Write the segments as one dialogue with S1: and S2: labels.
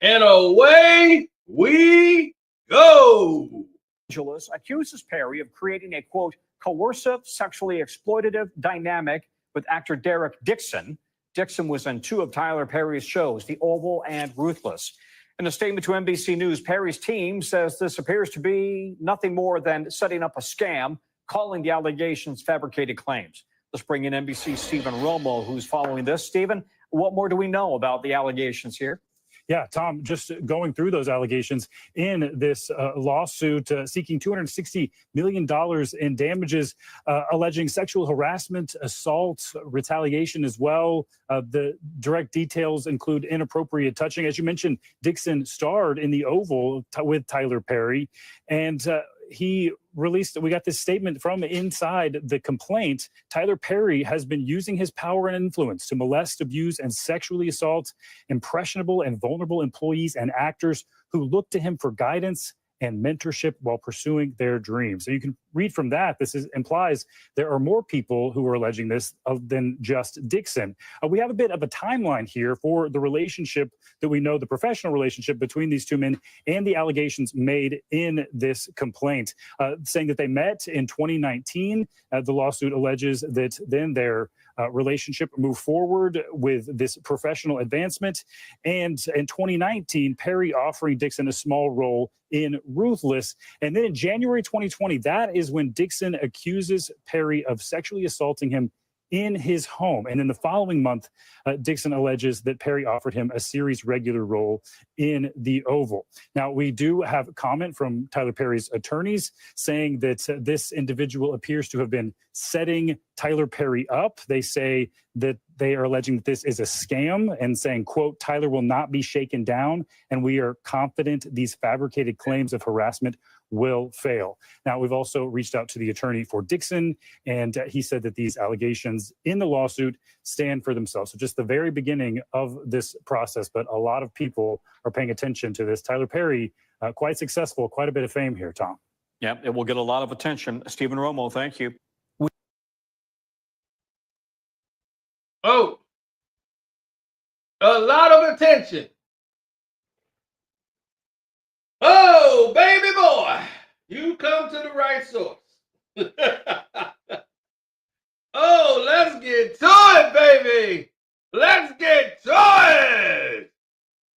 S1: And away we go.
S2: Angeles accuses Perry of creating a, quote, coercive, sexually exploitative dynamic with actor Derek Dixon. Dixon was in two of Tyler Perry's shows, The Oval and Ruthless. In a statement to NBC News, Perry's team says this appears to be nothing more than setting up a scam, calling the allegations fabricated claims. Let's bring in NBC's Stephen Romo, who's following this. Stephen, what more do we know about the allegations here?
S3: Yeah, Tom, just going through those allegations in this lawsuit seeking $260 million in damages, alleging sexual harassment, assault, retaliation as well. The direct details include inappropriate touching. As you mentioned, Dixon starred in The Oval with Tyler Perry, and we got this statement from inside the complaint. Tyler Perry has been using his power and influence to molest, abuse, and sexually assault impressionable and vulnerable employees and actors who look to him for guidance and mentorship while pursuing their dreams. So you can read from that, implies there are more people who are alleging this than just Dixon. We have a bit of a timeline here for the relationship that we know, the professional relationship between these two men and the allegations made in this complaint, saying that they met in 2019. The lawsuit alleges that then their relationship moved forward with this professional advancement. And in 2019, Perry offering Dixon a small role in Ruthless. And then in January 2020, that is when Dixon accuses Perry of sexually assaulting him in his home. And in the following month, Dixon alleges that Perry offered him a series regular role in The Oval. Now, we do have a comment from Tyler Perry's attorneys saying that this individual appears to have been setting Tyler Perry up. They say that they are alleging that this is a scam and saying, quote, Tyler will not be shaken down, and we are confident these fabricated claims of harassment will fail. Now, we've also reached out to the attorney for Dixon, and he said that these allegations in the lawsuit stand for themselves. So just the very beginning of this process, but a lot of people are paying attention to this. Tyler Perry, quite successful, quite a bit of fame here, Tom.
S2: Yeah, it will get a lot of attention. Stephen Romo, thank you.
S1: Oh, a lot of attention. Oh, baby boy, you come to the right source. Oh, let's get to it, baby. Let's get to it.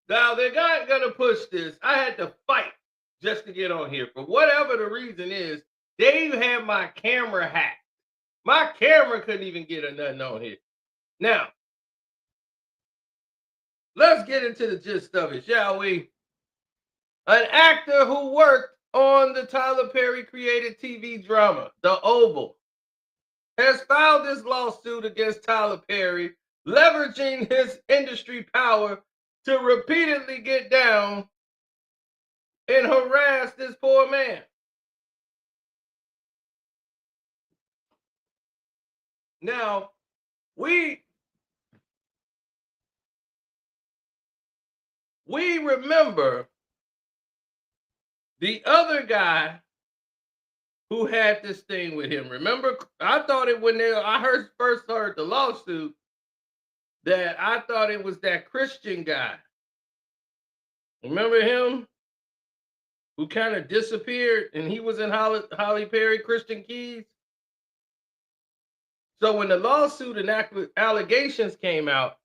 S1: Now, they're not going to push this. I had to fight just to get on here. For whatever the reason is, Dave had my camera hacked. My camera couldn't even get nothing on here. Now, let's get into the gist of it, shall we? An actor who worked on the Tyler Perry created TV drama, The Oval, has filed this lawsuit against Tyler Perry, leveraging his industry power to repeatedly get down and harass this poor man. Now, we remember the other guy who had this thing with him. Remember, I thought it when I first heard the lawsuit, that I thought it was that Christian guy. Remember him? Who kind of disappeared, and he was in Holly Perry, Christian Keys. So when the lawsuit and allegations came out,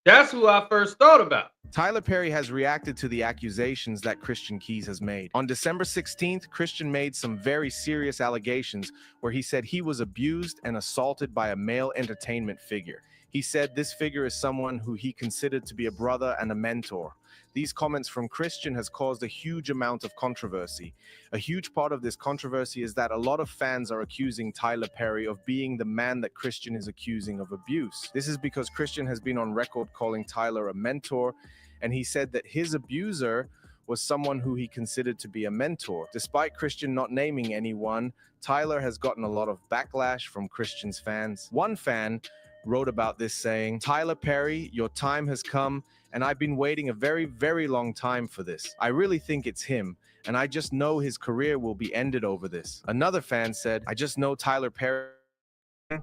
S1: that's who I first thought about.
S4: Tyler Perry has reacted to the accusations that Christian Keys has made. On December 16th, Christian made some very serious allegations where he said he was abused and assaulted by a male entertainment figure. He said this figure is someone who he considered to be a brother and a mentor. These comments from Christian has caused a huge amount of controversy. A huge part of this controversy is that a lot of fans are accusing Tyler Perry of being the man that Christian is accusing of abuse. This is because Christian has been on record calling Tyler a mentor, and he said that his abuser was someone who he considered to be a mentor. Despite Christian not naming anyone, Tyler has gotten a lot of backlash from Christian's fans. One fan wrote about this saying, Tyler Perry, your time has come, and I've been waiting a very, very long time for this. I really think it's him, and I just know his career will be ended over this. Another fan said, I just know Tyler Perry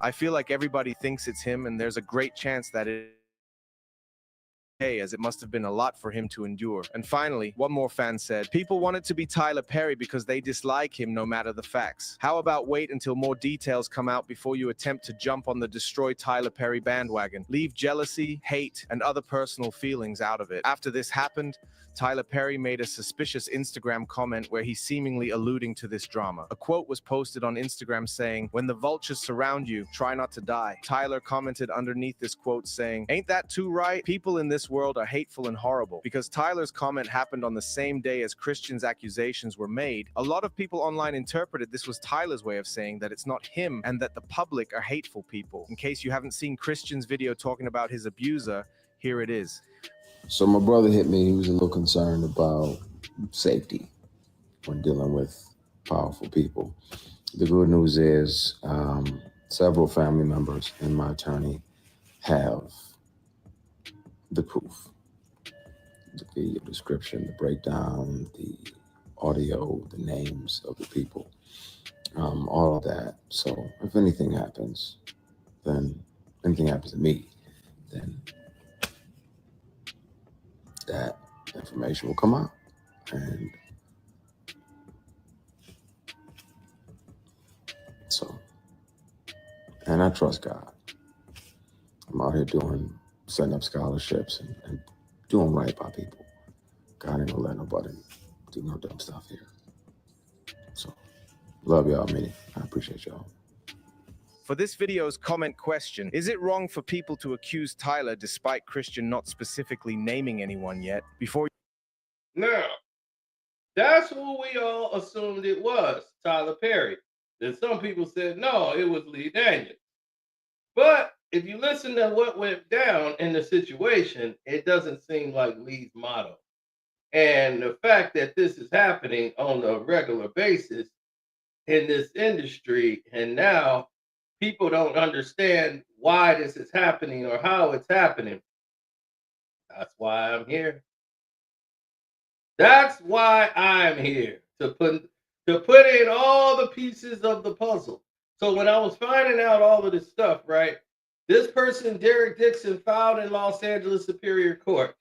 S4: I feel like everybody thinks it's him, and there's a great chance that as it must have been a lot for him to endure. And finally, one more fan said, people want it to be Tyler Perry because they dislike him no matter the facts. How about wait until more details come out before you attempt to jump on the destroy Tyler Perry bandwagon? Leave jealousy, hate, and other personal feelings out of it. After this happened, Tyler Perry made a suspicious Instagram comment where he's seemingly alluding to this drama. A quote was posted on Instagram saying, "When the vultures surround you, try not to die." Tyler commented underneath this quote saying, "Ain't that too right? People in this world are hateful and horrible." Because Tyler's comment happened on the same day as Christian's accusations were made, a lot of people online interpreted this was Tyler's way of saying that it's not him and that the public are hateful people. In case you haven't seen Christian's video talking about his abuser, here it is.
S5: So my brother hit me. He was a little concerned about safety when dealing with powerful people. The good news is several family members and my attorney have the proof, the video description, the breakdown, the audio, the names of the people, all of that. So if anything happens to me, then that information will come out. And I trust God. I'm out here setting up scholarships and doing right by people. God ain't gonna let nobody do no dumb stuff here. So, love y'all, many. I appreciate y'all.
S4: For this video's comment question, is it wrong for people to accuse Tyler despite Christian not specifically naming anyone yet?
S1: Now, that's who we all assumed it was, Tyler Perry. Then some people said, no, it was Lee Daniels. But if you listen to what went down in the situation, it doesn't seem like Lee's motto. And the fact that this is happening on a regular basis in this industry, and now people don't understand why this is happening or how it's happening. That's why I'm here. That's why I'm here, to put in all the pieces of the puzzle. So when I was finding out all of this stuff, right, this person, Derek Dixon, filed in Los Angeles Superior Court,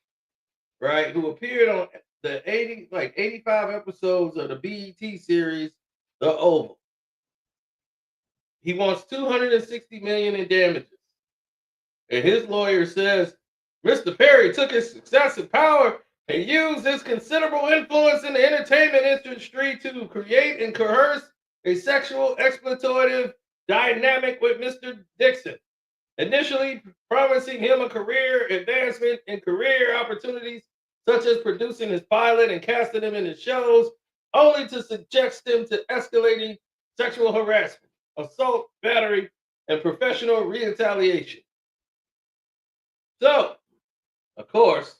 S1: right, who appeared on the 85 episodes of the BET series, The Oval. He wants $260 million in damages. And his lawyer says, Mr. Perry took his success and power and used his considerable influence in the entertainment industry to create and coerce a sexual exploitative dynamic with Mr. Dixon, initially promising him a career advancement and career opportunities, such as producing his pilot and casting him in his shows, only to subject him to escalating sexual harassment, assault, battery, and professional retaliation. So, of course,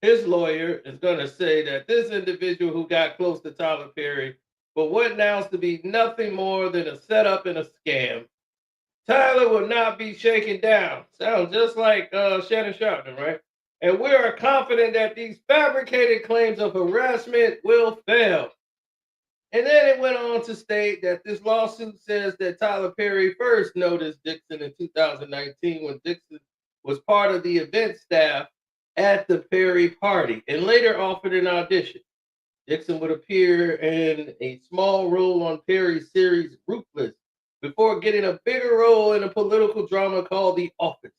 S1: his lawyer is going to say that this individual who got close to Tyler Perry, but what now to be nothing more than a setup and a scam, Tyler will not be shaken down. Sounds just like Shannon Sharpton, right? And we are confident that these fabricated claims of harassment will fail. And then it went on to state that this lawsuit says that Tyler Perry first noticed Dixon in 2019 when Dixon was part of the event staff at the Perry party and later offered an audition. Dixon would appear in a small role on Perry's series Ruthless before getting a bigger role in a political drama called The Office.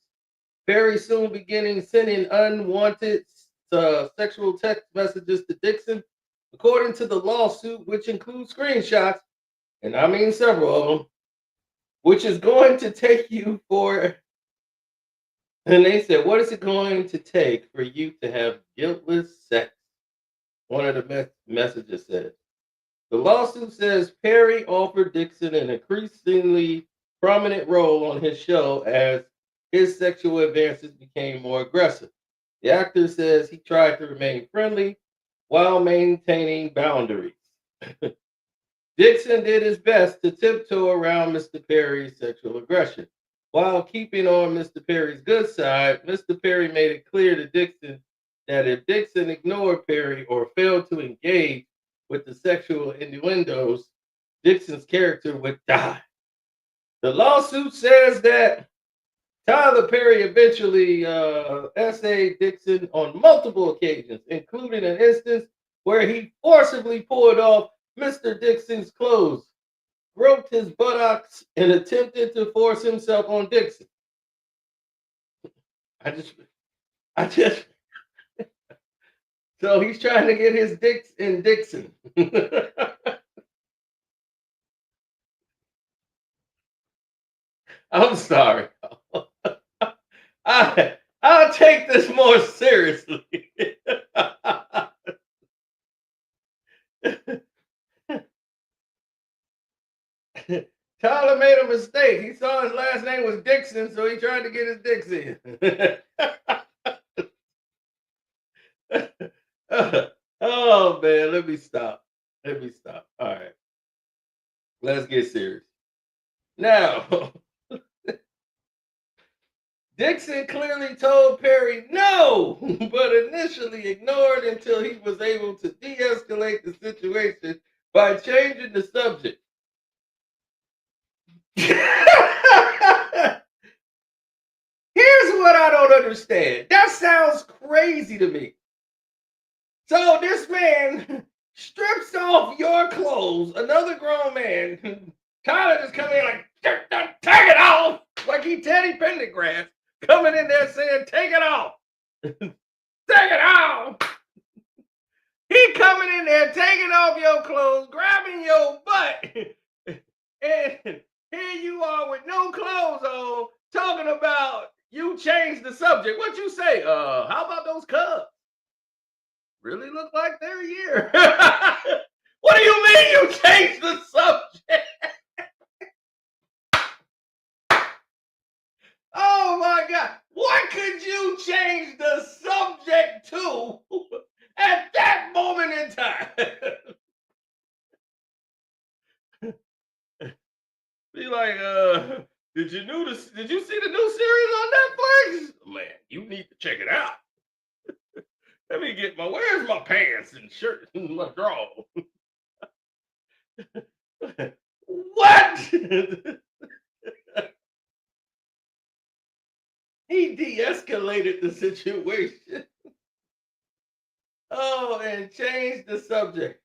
S1: Perry soon beginning sending unwanted sexual text messages to Dixon, according to the lawsuit, which includes screenshots, and I mean several of them, which is going to take you for... And they said, what is it going to take for you to have guiltless sex? One of the messages said. The lawsuit says Perry offered Dixon an increasingly prominent role on his show as his sexual advances became more aggressive. The actor says he tried to remain friendly while maintaining boundaries. Dixon did his best to tiptoe around Mr. Perry's sexual aggression. While keeping on Mr. Perry's good side, Mr. Perry made it clear to Dixon that if Dixon ignored Perry or failed to engage with the sexual innuendos, Dixon's character would die. The lawsuit says that Tyler Perry eventually essayed Dixon on multiple occasions, including an instance where he forcibly pulled off Mr. Dixon's clothes, groped his buttocks, and attempted to force himself on Dixon. So he's trying to get his dicks in Dixon. I'm sorry. I'll take this more seriously. Tyler made a mistake. He saw his last name was Dixon, so he tried to get his dicks in. Oh man, let me stop. All right, let's get serious. Now, Dixon clearly told Perry no, but initially ignored until he was able to de-escalate the situation by changing the subject. Here's what I don't understand. That sounds crazy to me. So this man strips off your clothes, another grown man. Tyler just come in like, take it off, like he Teddy Pendergrass coming in there saying, take it off. Take it off. He coming in there, taking off your clothes, grabbing your butt. And here you are with no clothes on, talking about you changed the subject. What you say? How about those Cubs? Really look like they're here. What do you mean you changed the subject? Oh my God. What could you change the subject to at that moment in time? Be like, did you see the new series on Netflix? Man, you need to check it out. Let me get where's my pants and shirt and my drawers? What? He de-escalated the situation. Oh, and changed the subject.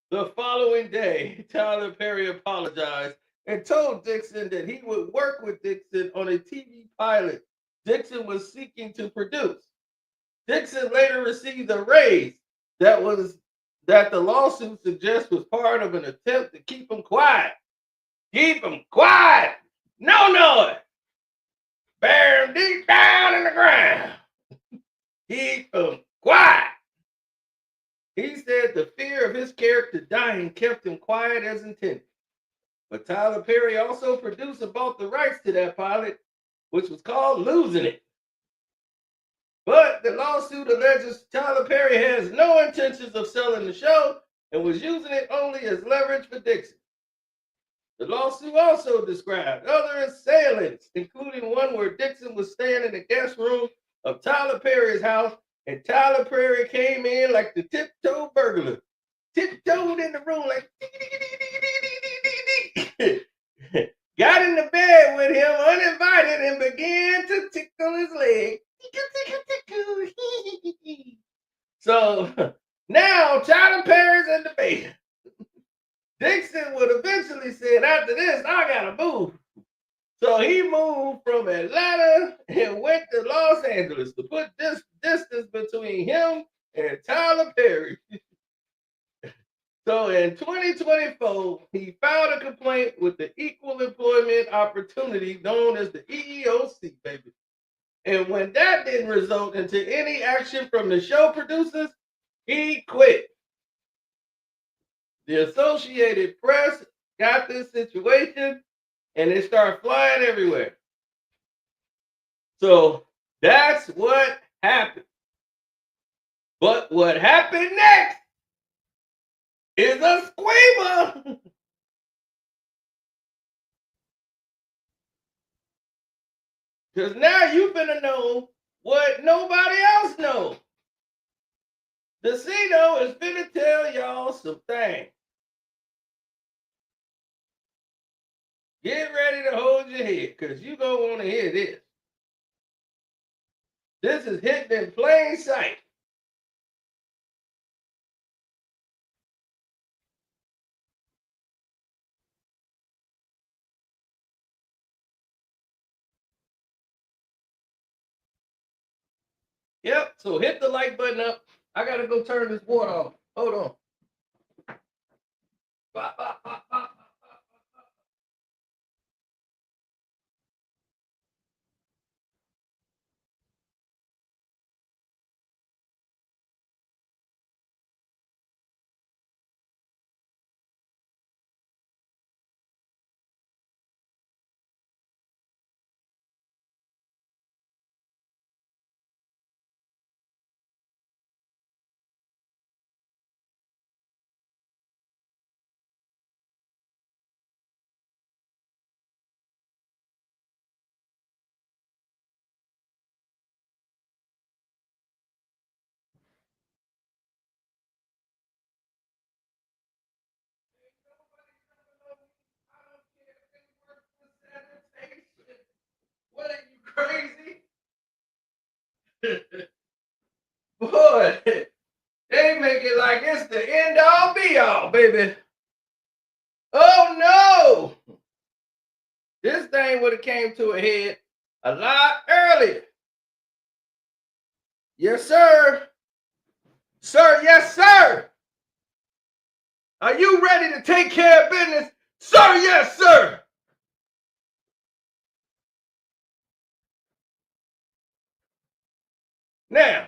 S1: The following day, Tyler Perry apologized and told Dixon that he would work with Dixon on a TV pilot Dixon was seeking to produce. Dixon later received a raise that the lawsuit suggests was part of an attempt to keep him quiet. Keep him quiet. No noise. Bury him deep down in the ground. Keep him quiet. He said the fear of his character dying kept him quiet as intended. But Tyler Perry also produced and bought the rights to that pilot, which was called Losing It. But the lawsuit alleges Tyler Perry has no intentions of selling the show and was using it only as leverage for Dixon. The lawsuit also described other assailants, including one where Dixon was staying in the guest room of Tyler Perry's house, and Tyler Perry came in like the tiptoe burglar. Tiptoed in the room like got in the bed with him uninvited and began to tickle his leg. So now Tyler Perry's in the bed. Dixon would eventually say, after this, I gotta move. So he moved from Atlanta and went to Los Angeles to put this distance between him and Tyler Perry. So in 2024, he filed a complaint with the Equal Employment Opportunity known as the EEOC, baby. And when that didn't result into any action from the show producers, he quit. The Associated Press got this situation and it started flying everywhere. So that's what happened. But what happened next is a squeamer. Because now you finna know what nobody else knows. Dixon is finna tell y'all some things. Get ready to hold your your head, because you don't want to hear this. This is hitting in plain sight. Yep, so hit the like button up. I gotta go turn this water off. Hold on. Bop, bop, bop, bop. What are you, crazy? Boy, they make it like it's the end all be all, baby. Oh no! This thing would have came to a head a lot earlier. Yes, sir. Sir, yes, sir. Are you ready to take care of business? Sir, yes, sir. Now,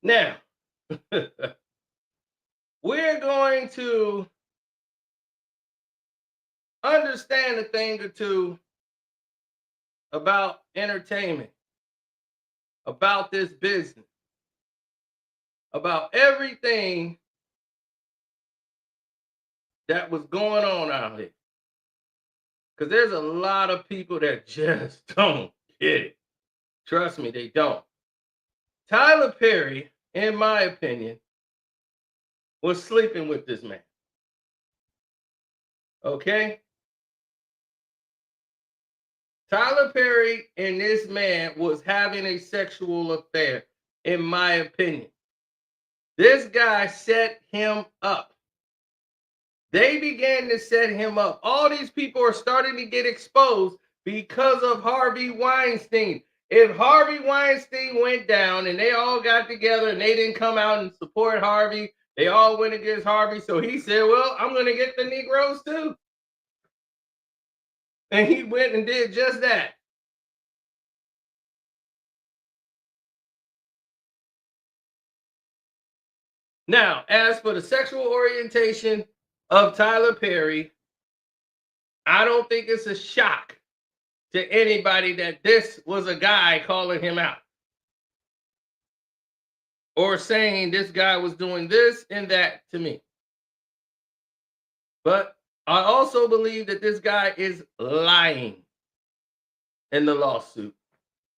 S1: now, we're going to understand a thing or two about entertainment, about this business, about everything that was going on out here. Because there's a lot of people that just don't get it. Trust me, they don't. Tyler Perry, in my opinion, was sleeping with this man. Okay? Tyler Perry and this man was having a sexual affair, in my opinion. This guy set him up. They began to set him up. All these people are starting to get exposed because of Harvey Weinstein. If Harvey Weinstein went down and they all got together and they didn't come out and support Harvey, they all went against Harvey. So he said, well, I'm going to get the Negroes too. And he went and did just that. Now, as for the sexual orientation of Tyler Perry, I don't think it's a shock to anybody that this was a guy calling him out or saying this guy was doing this and that to me. But I also believe that this guy is lying in the lawsuit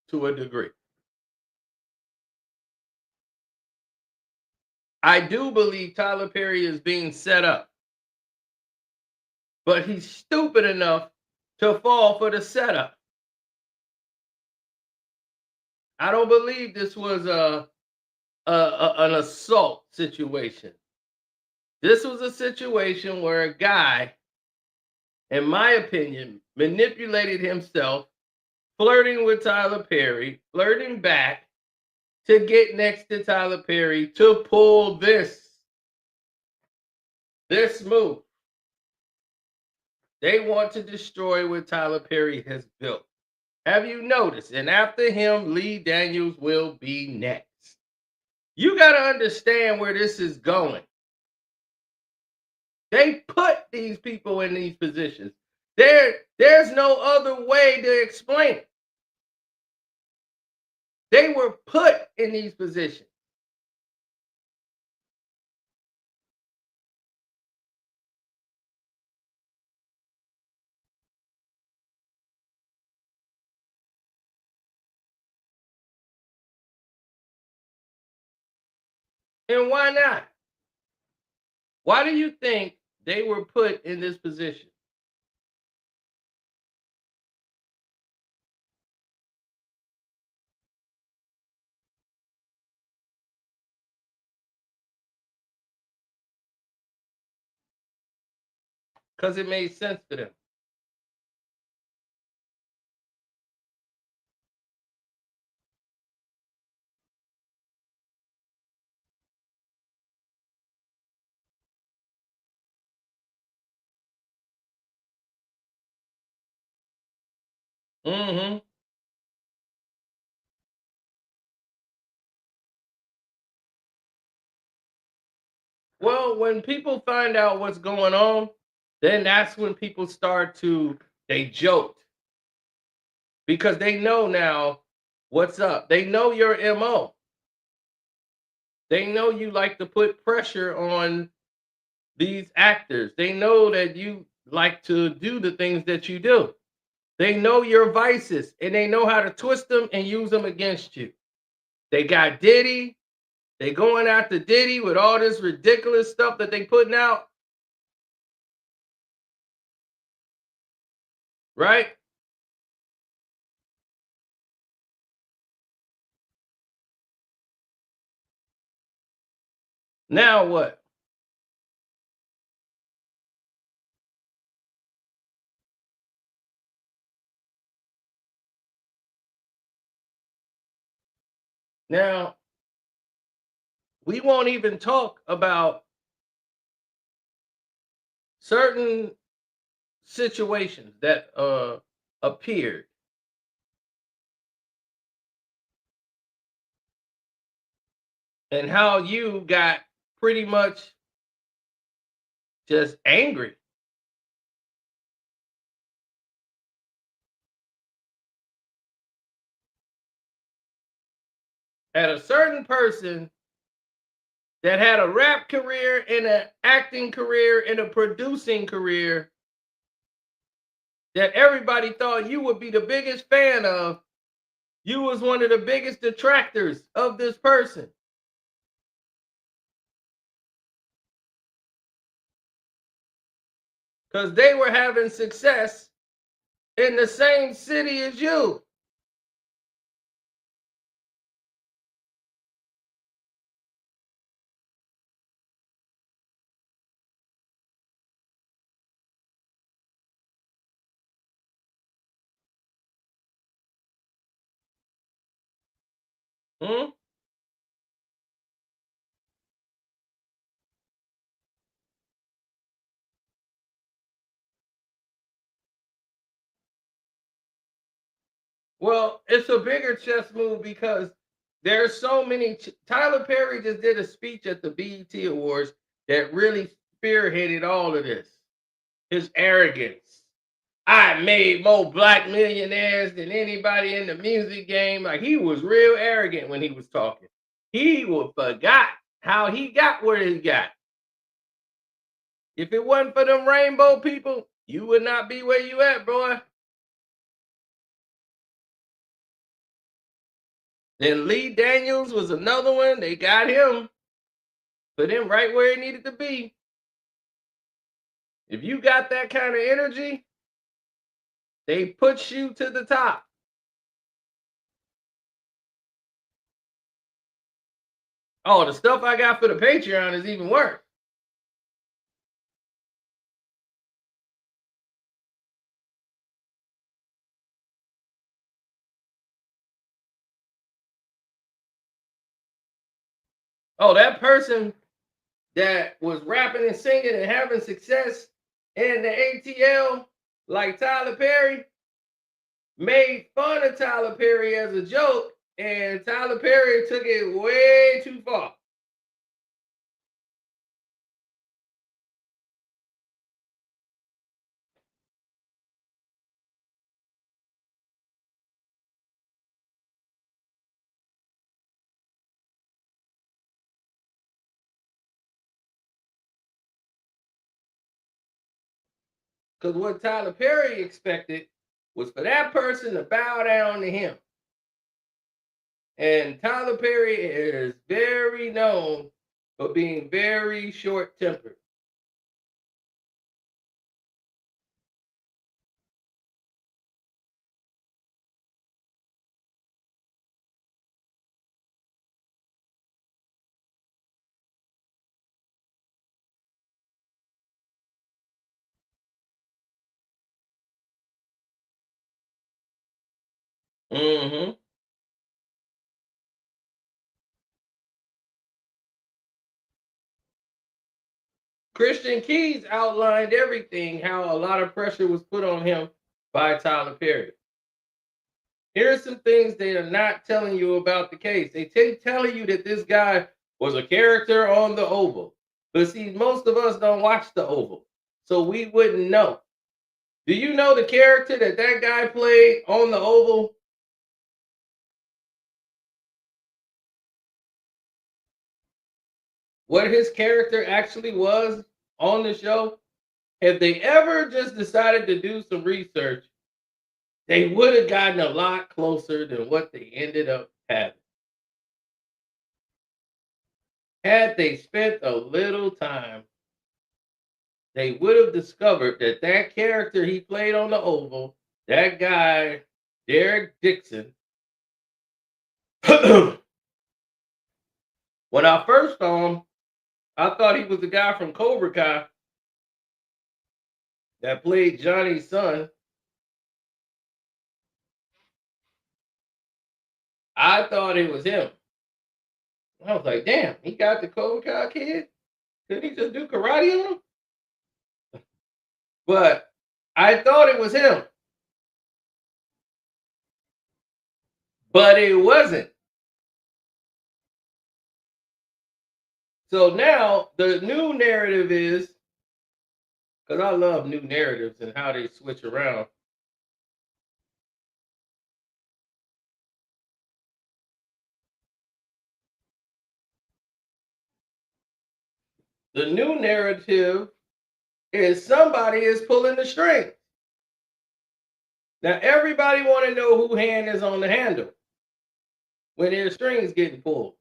S1: to a degree. I do believe Tyler Perry is being set up, but he's stupid enough to fall for the setup. I don't believe this was an assault situation. This was a situation where a guy, in my opinion, manipulated himself, flirting with Tyler Perry, flirting back to get next to Tyler Perry to pull this move. They want to destroy what Tyler Perry has built. Have you noticed? And after him, Lee Daniels will be next. You got to understand where this is going. They put these people in these positions. There's no other way to explain it. They were put in these positions. And why not? Why do you think they were put in this position? Because it made sense to them. Mm-hmm. Well, when people find out what's going on, then that's when people start to they joke because they know now what's up. They know your MO. They know you like to put pressure on these actors. They know that you like to do the things that you do. They know your vices and they know how to twist them and use them against you. They got Diddy. They going after Diddy with all this ridiculous stuff that they putting out, right? Now what? Now we won't even talk about certain situations that appeared and how you got pretty much just angry at a certain person that had a rap career and an acting career and a producing career that everybody thought you would be the biggest fan of. You was one of the biggest detractors of this person because they were having success in the same city as you. Hmm? Well, it's a bigger chess move because there's so many. Tyler Perry just did a speech at the BET Awards that really spearheaded all of this. His arrogance. I made more black millionaires than anybody in the music game. Like he was real arrogant when he was talking. He would forgot how he got where he got. If it wasn't for them rainbow people, you would not be where you at, boy. Then Lee Daniels was another one. They got him, put him right where he needed to be. If you got that kind of energy, they put you to the top. Oh, the stuff I got for the Patreon is even worse. Oh, that person that was rapping and singing and having success in the ATL, like Tyler Perry, made fun of Tyler Perry as a joke, and Tyler Perry took it way too far. Because what Tyler Perry expected was for that person to bow down to him. And Tyler Perry is very known for being very short-tempered. Mm-hmm. Christian Keys outlined everything, how a lot of pressure was put on him by Tyler Perry. Here are some things they are not telling you about the case. They telling you that this guy was a character on the Oval. But see, most of us don't watch the Oval, so we wouldn't know. Do you know the character that that guy played on the Oval? What his character actually was on the show? If they ever just decided to do some research, they would have gotten a lot closer than what they ended up having. Had they spent a little time, they would have discovered that that character he played on the Oval, that guy, Derek Dixon, when I first saw him, I thought he was the guy from Cobra Kai that played Johnny's son. I thought it was him. I was like, damn, he got the Cobra Kai kid? Did he just do karate on him? But I thought it was him. But it wasn't. So now the new narrative is, because I love new narratives and how they switch around. The new narrative is somebody is pulling the string. Now everybody want to know who hand is on the handle when their strings getting pulled.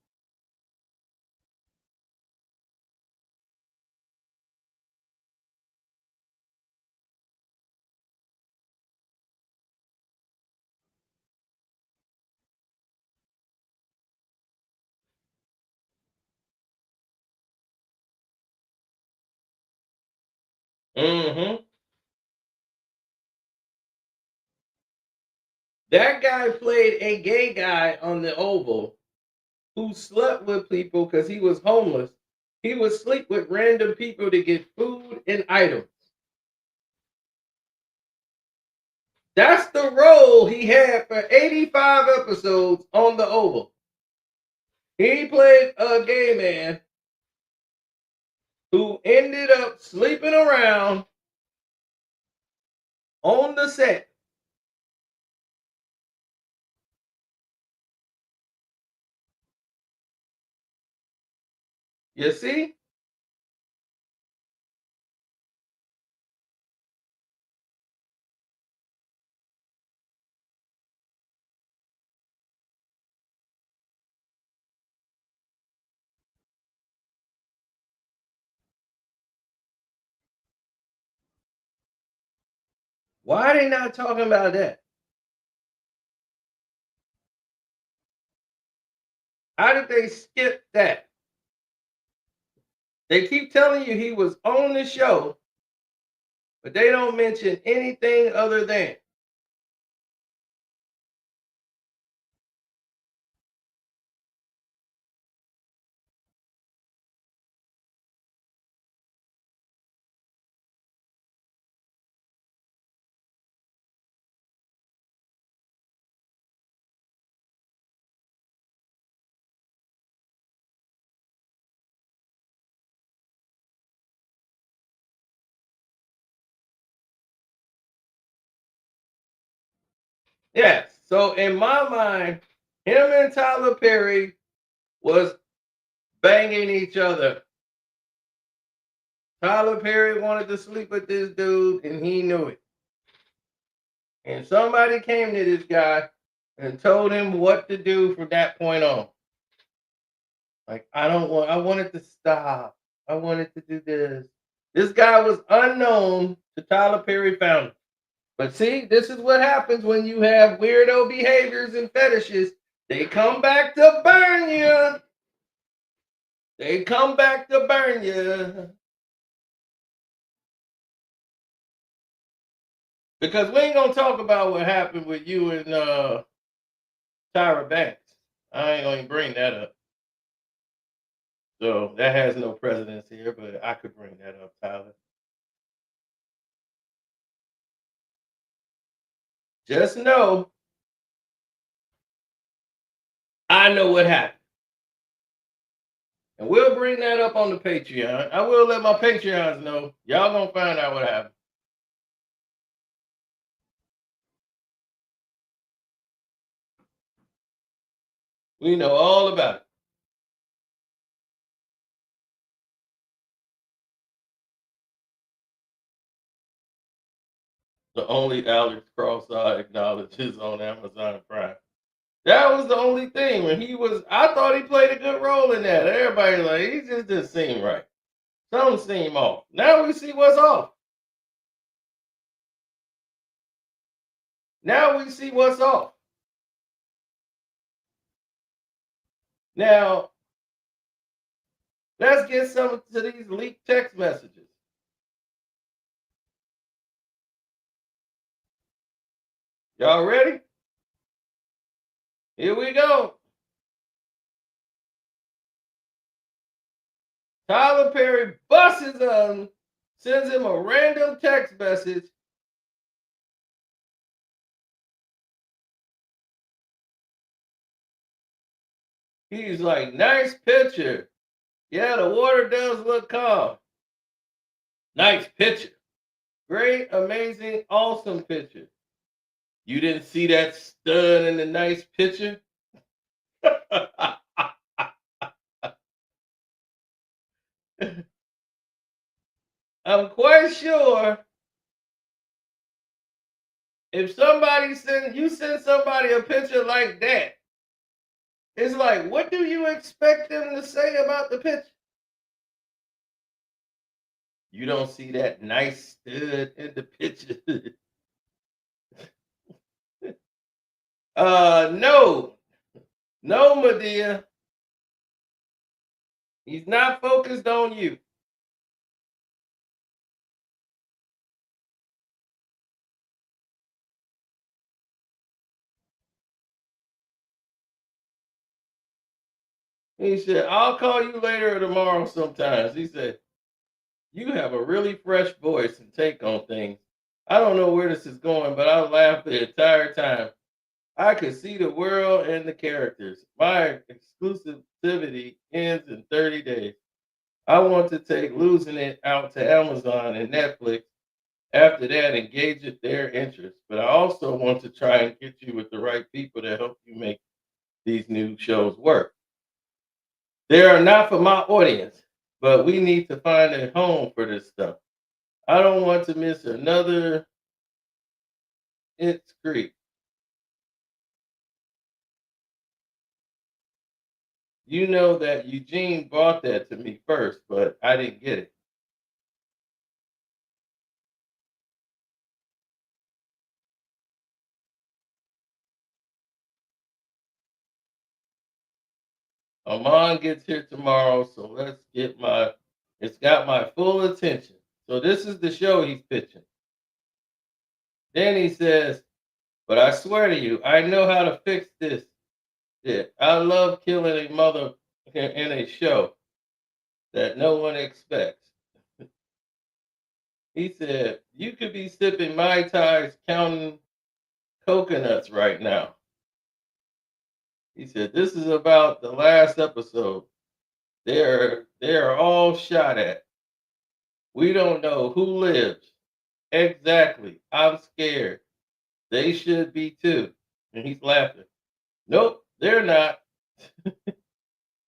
S1: Mm-hmm. That guy played a gay guy on the Oval who slept with people because he was homeless. He would sleep with random people to get food and items. That's the role he had for 85 episodes on the Oval. He played a gay man who ended up sleeping around on the set. You see? Why are they not talking about that? How did they skip that? They keep telling you he was on the show, but they don't mention anything other than. Yes. So in my mind, him and Tyler Perry was banging each other. Tyler Perry wanted to sleep with this dude, and he knew it. And somebody came to this guy and told him what to do from that point on. Like, I wanted to stop. I wanted to do this. This guy was unknown to Tyler Perry founders. But see, this is what happens when you have weirdo behaviors and fetishes. They come back to burn you. They come back to burn you. Because we ain't gonna talk about what happened with you and Tyra Banks. I ain't gonna bring that up. So that has no precedence here, but I could bring that up, Tyler. Just know, I know what happened. And we'll bring that up on the Patreon. I will let my Patreons know. Y'all gonna find out what happened. We know all about it. The only Alex Cross I acknowledge is on Amazon Prime. That was the only thing when I thought he played a good role in that. Everybody like, he just didn't seem right. Something seemed off. Now we see what's off. Now we see what's off. Now, let's get some to these leaked text messages. Y'all ready? Here we go. Tyler Perry busts his sends him a random text message. He's like, nice picture. Yeah, the water does look calm. Nice picture. Great, amazing, awesome picture. You didn't see that stud in the nice picture? I'm quite sure if you send somebody a picture like that, it's like, what do you expect them to say about the picture? You don't see that nice stud in the picture. No, my dear. He's not focused on you. He said, I'll call you later or tomorrow sometimes. He said, you have a really fresh voice and take on things. I don't know where this is going, but I laughed the entire time. I could see the world and the characters. My exclusivity ends in 30 days. I want to take Losing It out to Amazon and Netflix. After that, engage with their interests. But I also want to try and get you with the right people to help you make these new shows work. They are not for my audience, but we need to find a home for this stuff. I don't want to miss another It's Creek. You know that Eugene brought that to me first, but I didn't get it. Amon gets here tomorrow, so it's got my full attention. So this is the show he's pitching. Then he says, but I swear to you, I know how to fix this. Yeah, I love killing a mother in a show that no one expects. He said, you could be sipping Mai Tais counting coconuts right now. He said, this is about the last episode. They're all shot at. We don't know who lives. Exactly. I'm scared. They should be too. And he's laughing. Nope, they're not.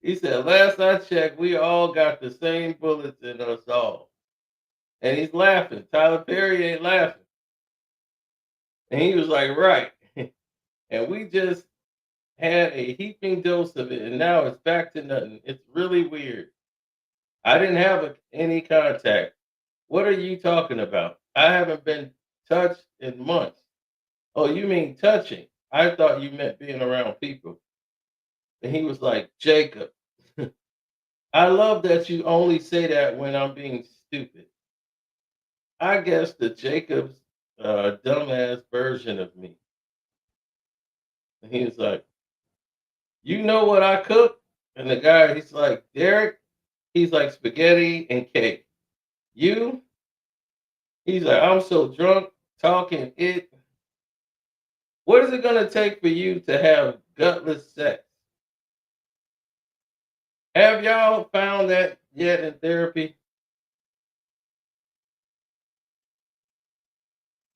S1: He said, last I checked, we all got the same bullets in us all. And he's laughing. Tyler Perry ain't laughing. And he was like, right. And we just had a heaping dose of it, and now it's back to nothing. It's really weird. I didn't have any contact. What are you talking about? I haven't been touched in months. Oh, you mean touching? I thought you meant being around people. And he was like, Jacob, I love that you only say that when I'm being stupid. I guess the Jacob's dumbass version of me. And he was like, you know what I cook? And the guy, he's like, Derek, he's like spaghetti and cake. You? He's like, I'm so drunk talking it. What is it going to take for you to have gutless sex? Have y'all found that yet in therapy?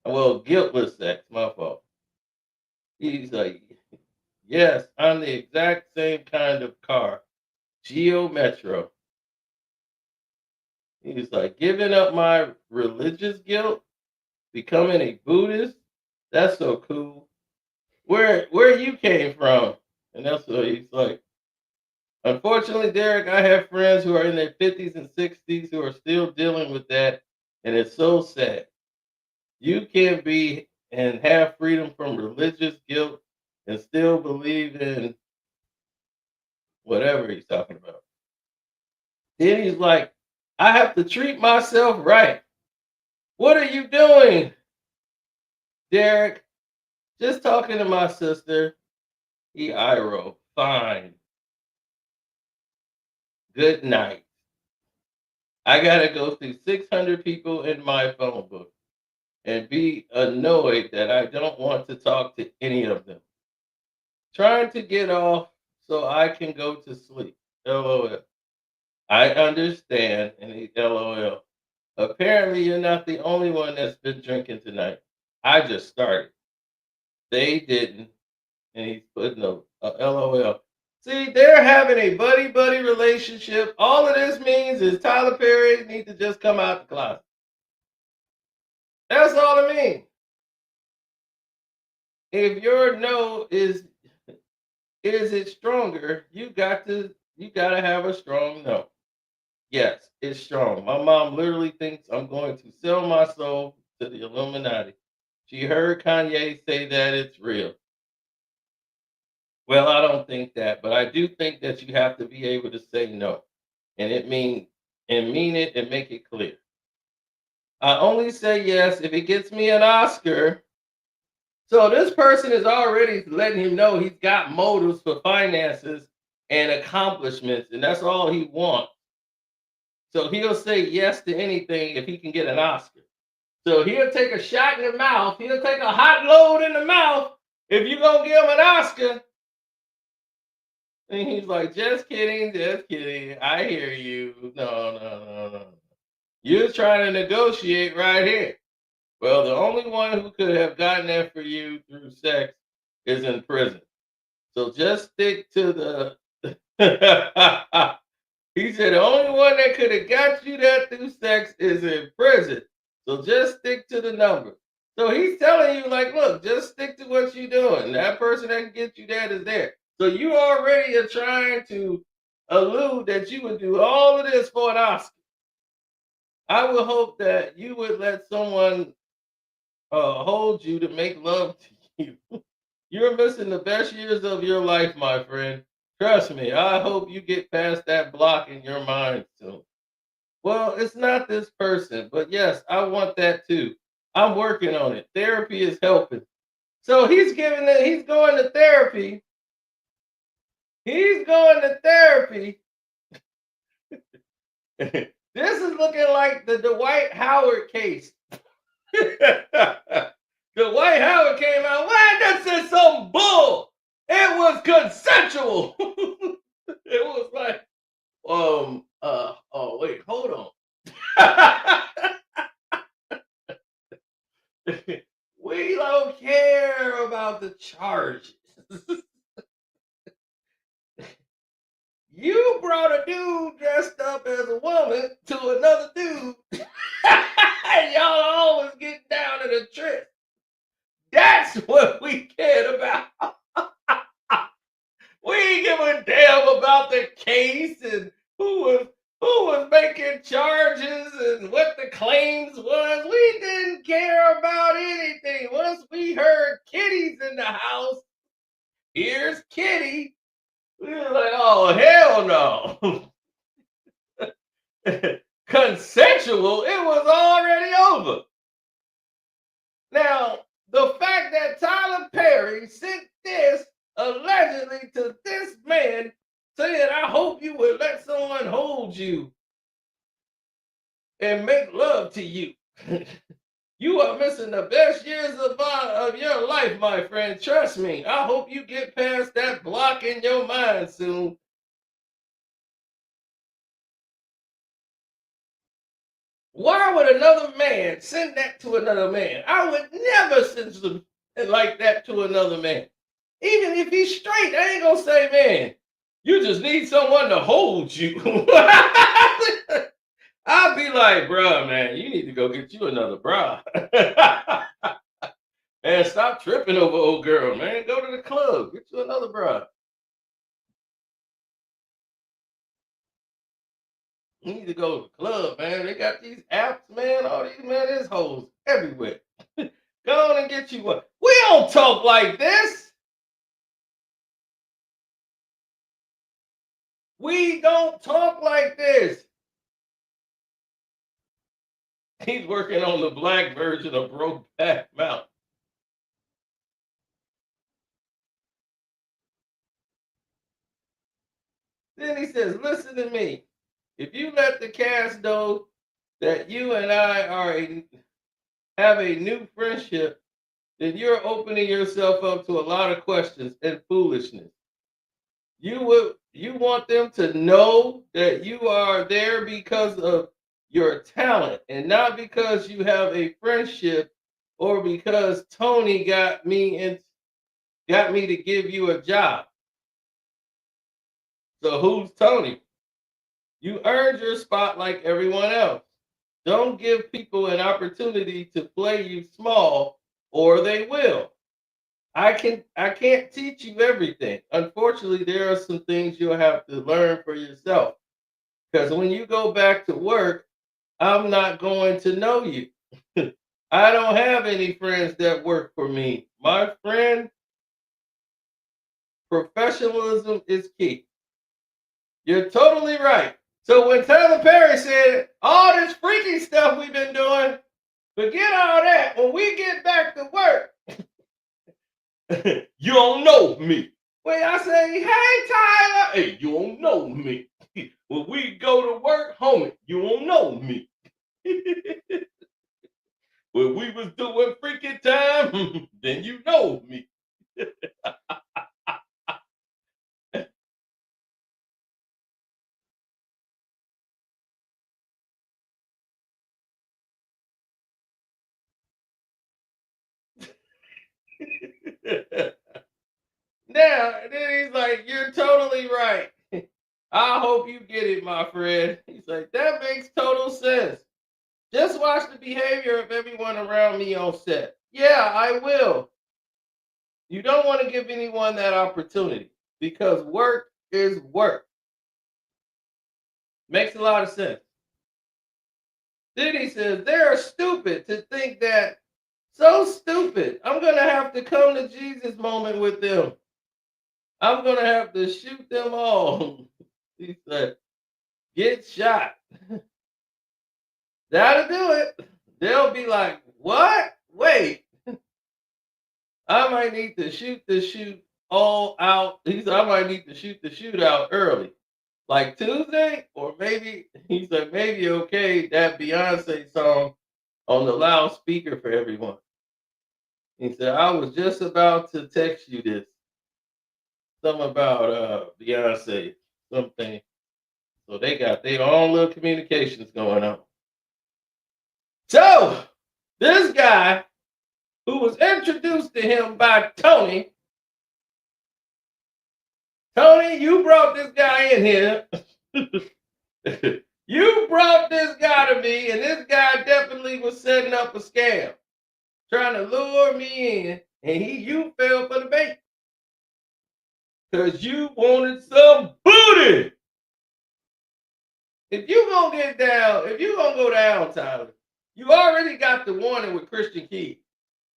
S1: Well, guiltless sex, my fault. He's like, yes, I'm the exact same kind of car. Geo Metro. He's like, giving up my religious guilt, becoming a Buddhist. That's so cool. Where you came from? And that's what he's like. Unfortunately, Derek, I have friends who are in their 50s and 60s who are still dealing with that, and it's so sad. You can be and have freedom from religious guilt and still believe in whatever he's talking about. Then he's like, I have to treat myself right. What are you doing, Derek? Just talking to my sister. He eye roll. Fine. Good night. I gotta go through 600 people in my phone book and be annoyed that I don't want to talk to any of them. Trying to get off so I can go to sleep. LOL. I understand. And he LOL. Apparently, you're not the only one that's been drinking tonight. I just started. They didn't. And he's putting a LOL. See, they're having a buddy-buddy relationship. All of this means is Tyler Perry needs to just come out the closet. That's all it means. If your no is it stronger, you gotta have a strong no. Yes, it's strong. My mom literally thinks I'm going to sell my soul to the Illuminati. She heard Kanye say that it's real. Well, I don't think that, but I do think that you have to be able to say no. And mean it and make it clear. I only say yes if it gets me an Oscar. So this person is already letting him know he's got motives for finances and accomplishments, and that's all he wants. So he'll say yes to anything if he can get an Oscar. So he'll take a shot in the mouth. He'll take a hot load in the mouth if you're going to give him an Oscar. And he's like, just kidding, just kidding. I hear you. No. You're trying to negotiate right here. Well, the only one who could have gotten that for you through sex is in prison. So just stick to the. He said the only one that could have got you that through sex is in prison. So just stick to the number. So he's telling you, like, look, just stick to what you're doing. That person that can get you that is there. So you already are trying to allude that you would do all of this for an Oscar. I would hope that you would let someone hold you to make love to you. You're missing the best years of your life, my friend. Trust me, I hope you get past that block in your mind soon. Well, it's not this person, but yes, I want that too. I'm working on it. Therapy is helping. So he's going to therapy. He's going to therapy. This is looking like the Dwight Howard case. Dwight Howard came out, man, this is some bull. It was consensual. It was like, oh wait, hold on. We don't care about the charges. You brought a dude dressed up as a woman to another dude. And y'all always get down in the trick. That's what we cared about. We give a damn about the case and who was making charges and what the claims was. We didn't care about anything. Once we heard Kitty's in the house, here's Kitty. We were like, oh, hell no. Consensual, it was already over. Now, the fact that Tyler Perry sent this allegedly to this man saying, I hope you would let someone hold you and make love to you. You are missing the best years of your life, my friend. Trust me. I hope you get past that block in your mind soon. Why would another man send that to another man? I would never send something like that to another man. Even if he's straight, I ain't gonna say, man, you just need someone to hold you. I'll be like, bruh, man, you need to go get you another bra. Man, stop tripping over old girl, man. Go to the club, get you another bra. You need to go to the club, man. They got these apps, man. All these, man, there's hoes everywhere. Go on and get you one. We don't talk like this. We don't talk like this. He's working on the black version of Brokeback Mountain. Then he says, listen to me. If you let the cast know that you and I have a new friendship, then you're opening yourself up to a lot of questions and foolishness. You want them to know that you are there because of your talent and not because you have a friendship or because Tony got me to give you a job. So who's Tony? You earned your spot like everyone else. Don't give people an opportunity to play you small or they will. I can't teach you everything. Unfortunately, there are some things you'll have to learn for yourself. Because when you go back to work, I'm not going to know you. I don't have any friends that work for me. My friend, professionalism is key. You're totally right. So when Tyler Perry said all this freaky stuff we've been doing, forget all that. When we get back to work, you don't know me. When I say, hey, Tyler, hey, you don't know me. When we go to work, homie, you don't know me. When we was doing freaking time, then you know me. Now, then he's like, you're totally right. I hope you get it, my friend. He's like, that makes total sense. Just watch the behavior of everyone around me on set. Yeah, I will. You don't want to give anyone that opportunity because work is work. Makes a lot of sense. Then he says, they're stupid to think that. So stupid. I'm going to have to come to Jesus moment with them. I'm going to have to shoot them all. He said, get shot. That'll do it. They'll be like, what? Wait. I might need to shoot the shoot all out. He said, I might need to shoot the shootout early. Like Tuesday? Or maybe, he said, maybe okay, that Beyonce song on the loudspeaker for everyone. He said, I was just about to text you this. Something about Beyonce, something. So they got their own little communications going on. So this guy who was introduced to him by Tony, you brought this guy in here. You brought this guy to me, and this guy definitely was setting up a scam, trying to lure me in, and you fell for the bait. because you wanted some booty. If you gonna get down, if you gonna go down, Tyler, you already got the warning with Christian Keys.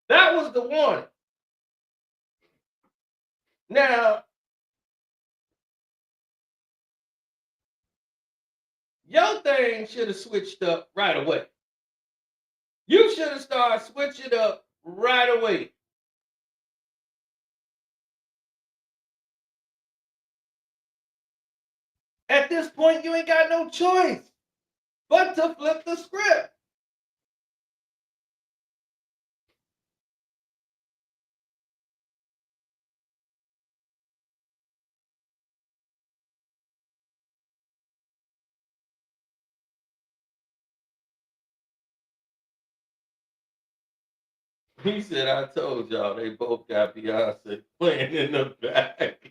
S1: That was the warning. Now, your thing should have switched up right away. You should have started switching up right away. At this point, you ain't got no choice but to flip the script. He said, I told y'all they both got Beyonce playing in the back.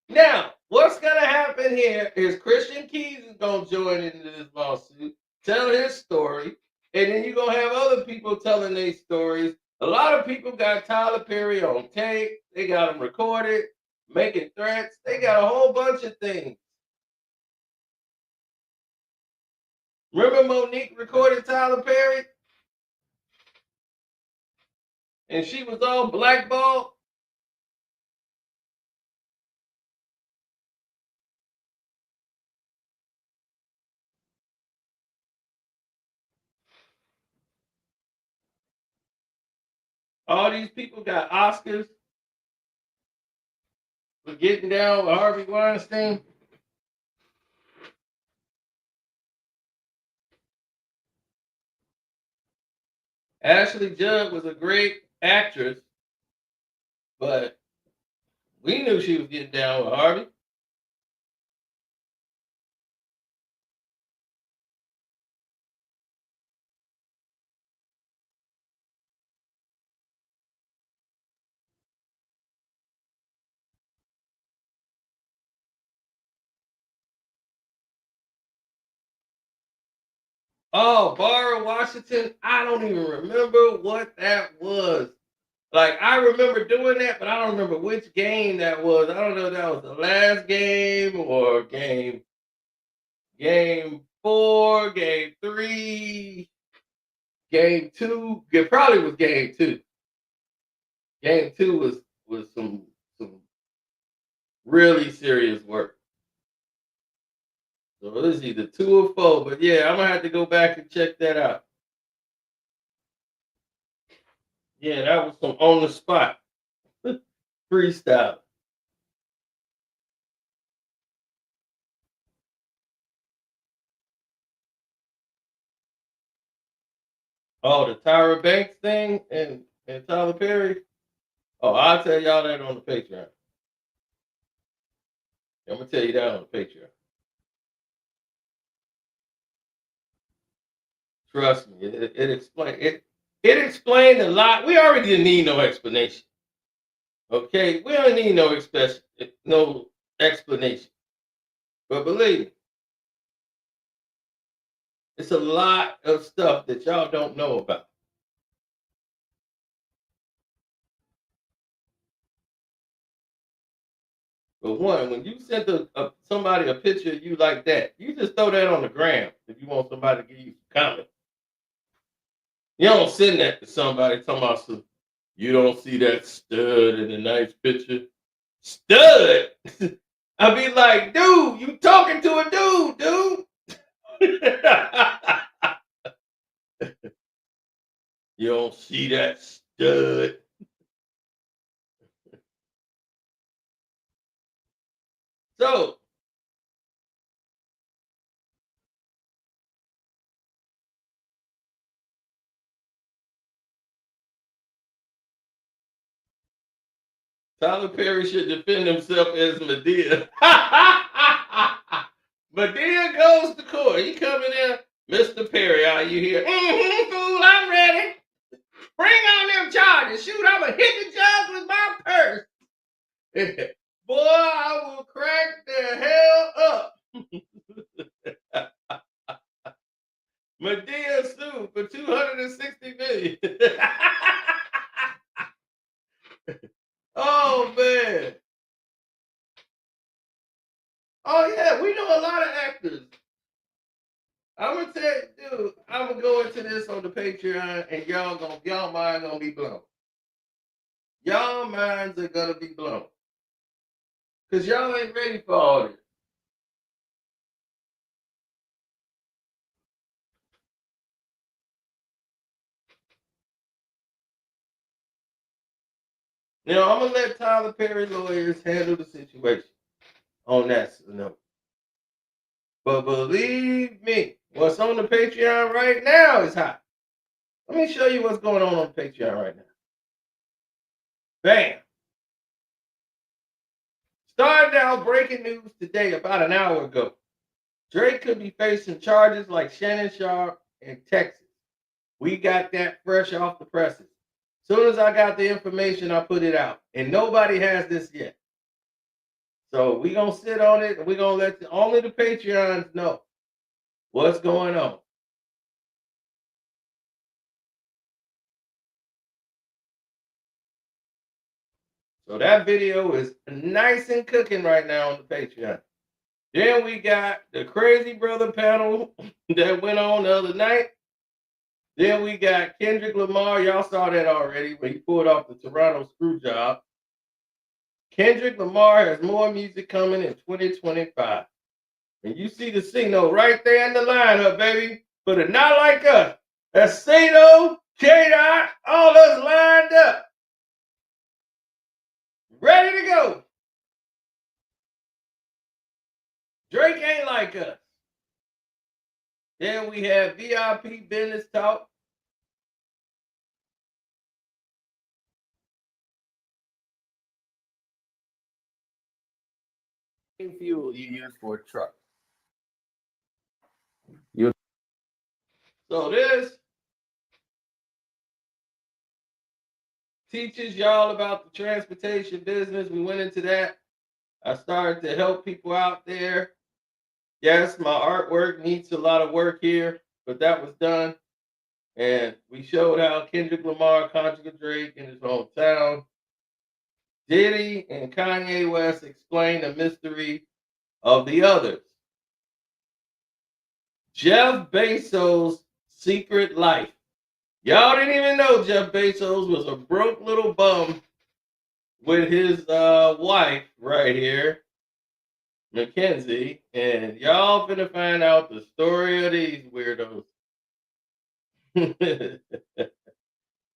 S1: Now, what's going to happen here is Christian Keys is going to join into this lawsuit, tell his story, and then you're going to have other people telling their stories. A lot of people got Tyler Perry on tape. They got him recorded, making threats. They got a whole bunch of things. Remember Monique recorded Tyler Perry? And she was all blackballed? All these people got Oscars for getting down with Harvey Weinstein. Ashley Judd was a great actress, but we knew she was getting down with Harvey. Oh, Barbara Washington, I don't even remember what that was. Like, I remember doing that, but I don't remember which game that was. I don't know if that was the last game or game 4, game 3, game 2. It probably was game 2. Game 2 was some really serious work. So it was either 2 or 4, but yeah, I'm gonna have to go back and check that out. Yeah, that was some on the spot freestyle. Oh, the Tyra Banks thing and Tyler Perry. Oh, I'll tell y'all that on the Patreon. I'm gonna tell you that on the Patreon. Trust me, it explained a lot. We already didn't need no explanation. Okay, we don't need no explanation. But believe me, it's a lot of stuff that y'all don't know about. But one, when you send somebody a picture of you like that, you just throw that on the gram if you want somebody to give you some comment. You don't send that to somebody talking about some, you don't see that stud in a nice picture. Stud? I'd be like, dude, you talking to a dude. You don't see that stud. So, Tyler Perry should defend himself as Medea. Medea goes to court. He coming in, Mr. Perry, are you here? Fool, I'm ready. Bring on them charges. Shoot, I'm going to hit the judge with my purse. Boy, I will crack the hell up. Medea sued for $260 $60 million. Oh man. Oh yeah, we know a lot of actors. I'm gonna tell you, dude, I'm gonna go into this on the Patreon and y'all mind gonna be blown. Y'all minds are gonna be blown. Cause y'all ain't ready for all this. Now I'm gonna let Tyler Perry lawyers handle the situation on that note. But believe me, what's on the Patreon right now is hot. Let me show you what's going on the Patreon right now. Bam. Starting out breaking news today about an hour ago. Drake could be facing charges like Shannon Sharp in Texas. We got that fresh off the presses. Soon as I got the information, I put it out. And nobody has this yet. So we're going to sit on it and we're going to let only the Patreons know what's going on. So that video is nice and cooking right now on the Patreon. Then we got the Crazy Brother panel that went on the other night. Then we got Kendrick Lamar. Y'all saw that already when he pulled off the Toronto screw job. Kendrick Lamar has more music coming in 2025. And you see the C-Note right there in the lineup, baby. For the Not Like Us. That's C-Note, K-Dot, all us lined up. Ready to go. Drake ain't like us. Then we have VIP Business Talk. Fuel you use for a truck. So this teaches y'all about the transportation business. We went into that. I started to help people out there. Yes, my artwork needs a lot of work here, but that was done. And we showed how Kendrick Lamar conjured Drake in his hometown. Diddy and Kanye West explain the mystery of the others. Jeff Bezos' secret life. Y'all didn't even know Jeff Bezos was a broke little bum with his wife right here, Mackenzie, and y'all finna find out the story of these weirdos.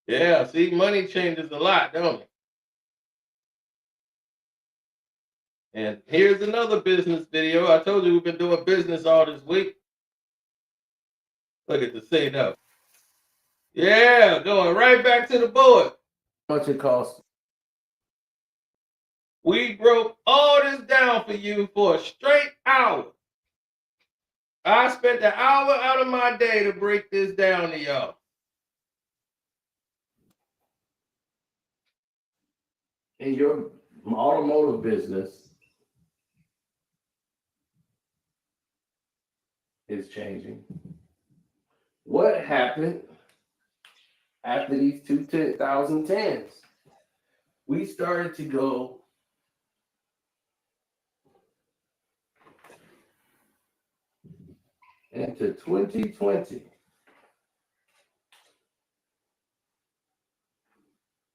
S1: Yeah, see, money changes a lot, don't it? And here's another business video. I told you we've been doing business all this week. Look at the C-Note. Yeah, going right back to the board. How much it costs? We broke all this down for you for a straight hour. I spent an hour out of my day to break this down to y'all. In your automotive business is changing. What happened after these two 2010s? We started to go into 2020.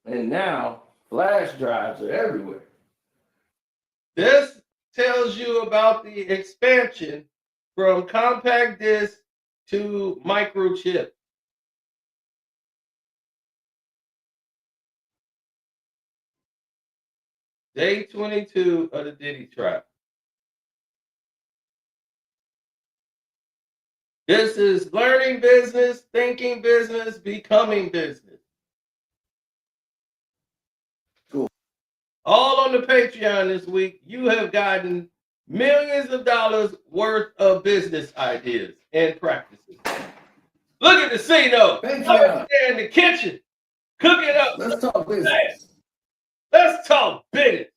S1: And now flash drives are everywhere. This tells you about the expansion from compact disc to microchip. Day 22 of the Diddy trial. This is learning business, thinking business, becoming business. Cool. All on the Patreon this week, you have gotten millions of dollars worth of business ideas and practices. Look at the C-Note. Patreon. In the kitchen, cooking up. Let's talk business. Let's talk business.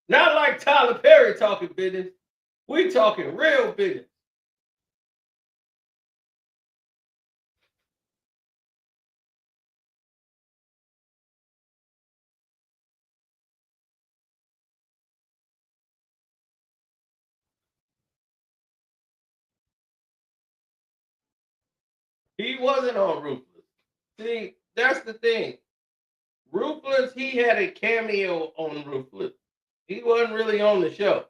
S1: Not like Tyler Perry talking business. We talking real business. He wasn't on Ruthless. See, that's the thing. Ruthless, he had a cameo on Ruthless. He wasn't really on the show.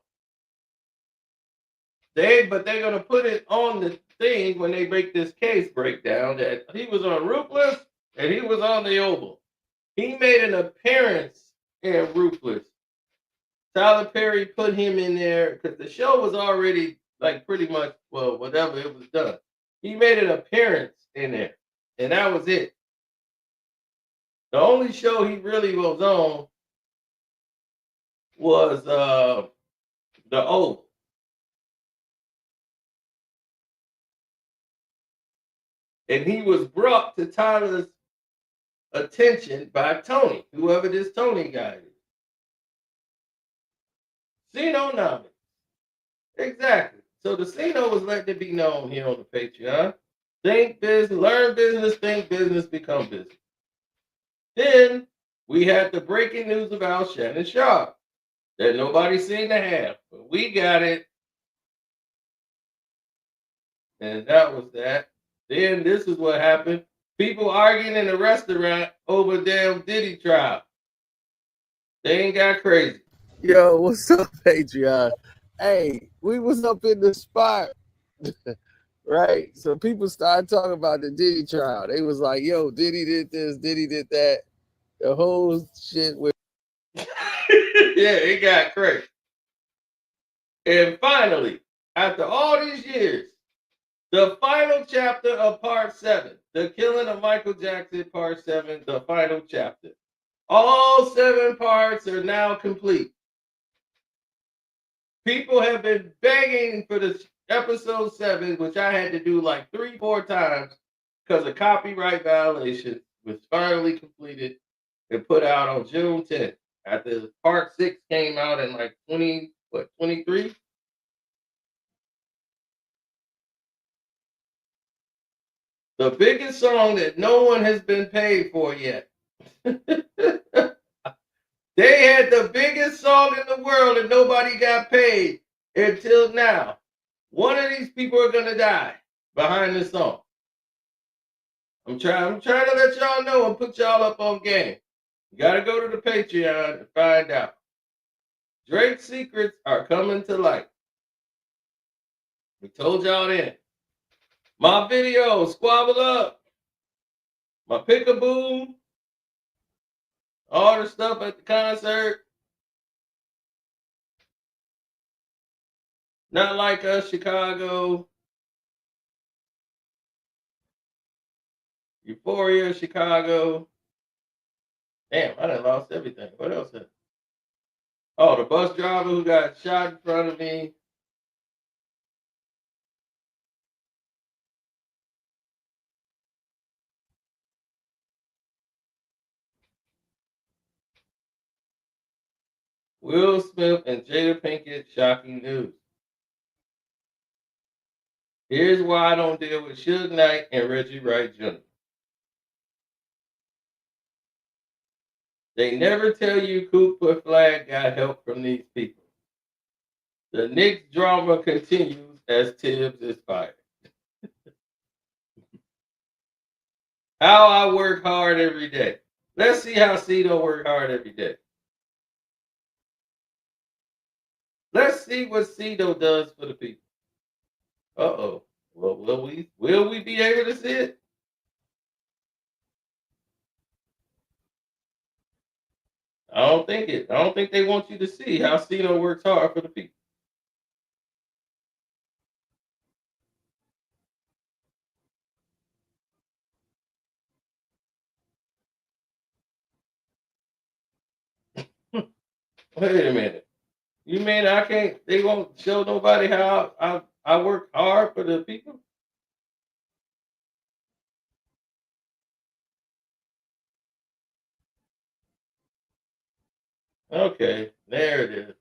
S1: But they're gonna put it on the thing when they break this case breakdown that he was on Ruthless and he was on the Oval. He made an appearance in Ruthless. Tyler Perry put him in there because the show was already like pretty much, well, whatever, it was done. He made an appearance in there, and that was it. The only show he really was on was the Oval. And he was brought to Tyler's attention by Tony, whoever this Tony guy is. Cenonomics. Exactly. So the Ceno was letting it be known here on the Patreon. Think business, learn business, think business, become business. Then we had the breaking news about Shannon Sharp that nobody seemed to have, but we got it. And that was that. Then this is what happened. People arguing in a restaurant over damn Diddy trial. They ain't got crazy.
S6: Yo, what's up, Patreon? Hey, we was up in the spot, right? So people started talking about the Diddy trial. They was like, yo, Diddy did this, Diddy did that. The whole shit with
S1: Yeah, it got crazy. And finally, after all these years, the final chapter of part 7, the killing of Michael Jackson, part 7, the final chapter. All 7 parts are now complete. People have been begging for this episode 7, which I had to do like 3-4 times because of copyright violation, was finally completed and put out on June 10th. After part 6 came out in like 23? The biggest song that no one has been paid for yet. They had the biggest song in the world and nobody got paid until now. One of these people are gonna die behind this song. I'm trying to let y'all know and put y'all up on game. You gotta go to the Patreon and find out. Drake's secrets are coming to light. We told y'all then. My video, Squabble Up, my Pick-a-Boom, all the stuff at the concert. Not Like Us, Chicago. Euphoria, Chicago. Damn, I done lost everything. What else? Oh, the bus driver who got shot in front of me. Will Smith and Jada Pinkett, shocking news. Here's why I don't deal with Suge Knight and Reggie Wright Jr. They never tell you Cooper Flag got help from these people. The Knicks drama continues as Tibbs is fired. How I work hard every day. Let's see how Cito work hard every day. Let's see what Cito does for the people. Uh-oh. Well, will we be able to see it? I don't think they want you to see how Cito works hard for the people. Wait a minute. You mean they won't show nobody how I work hard for the people? Okay, there it is.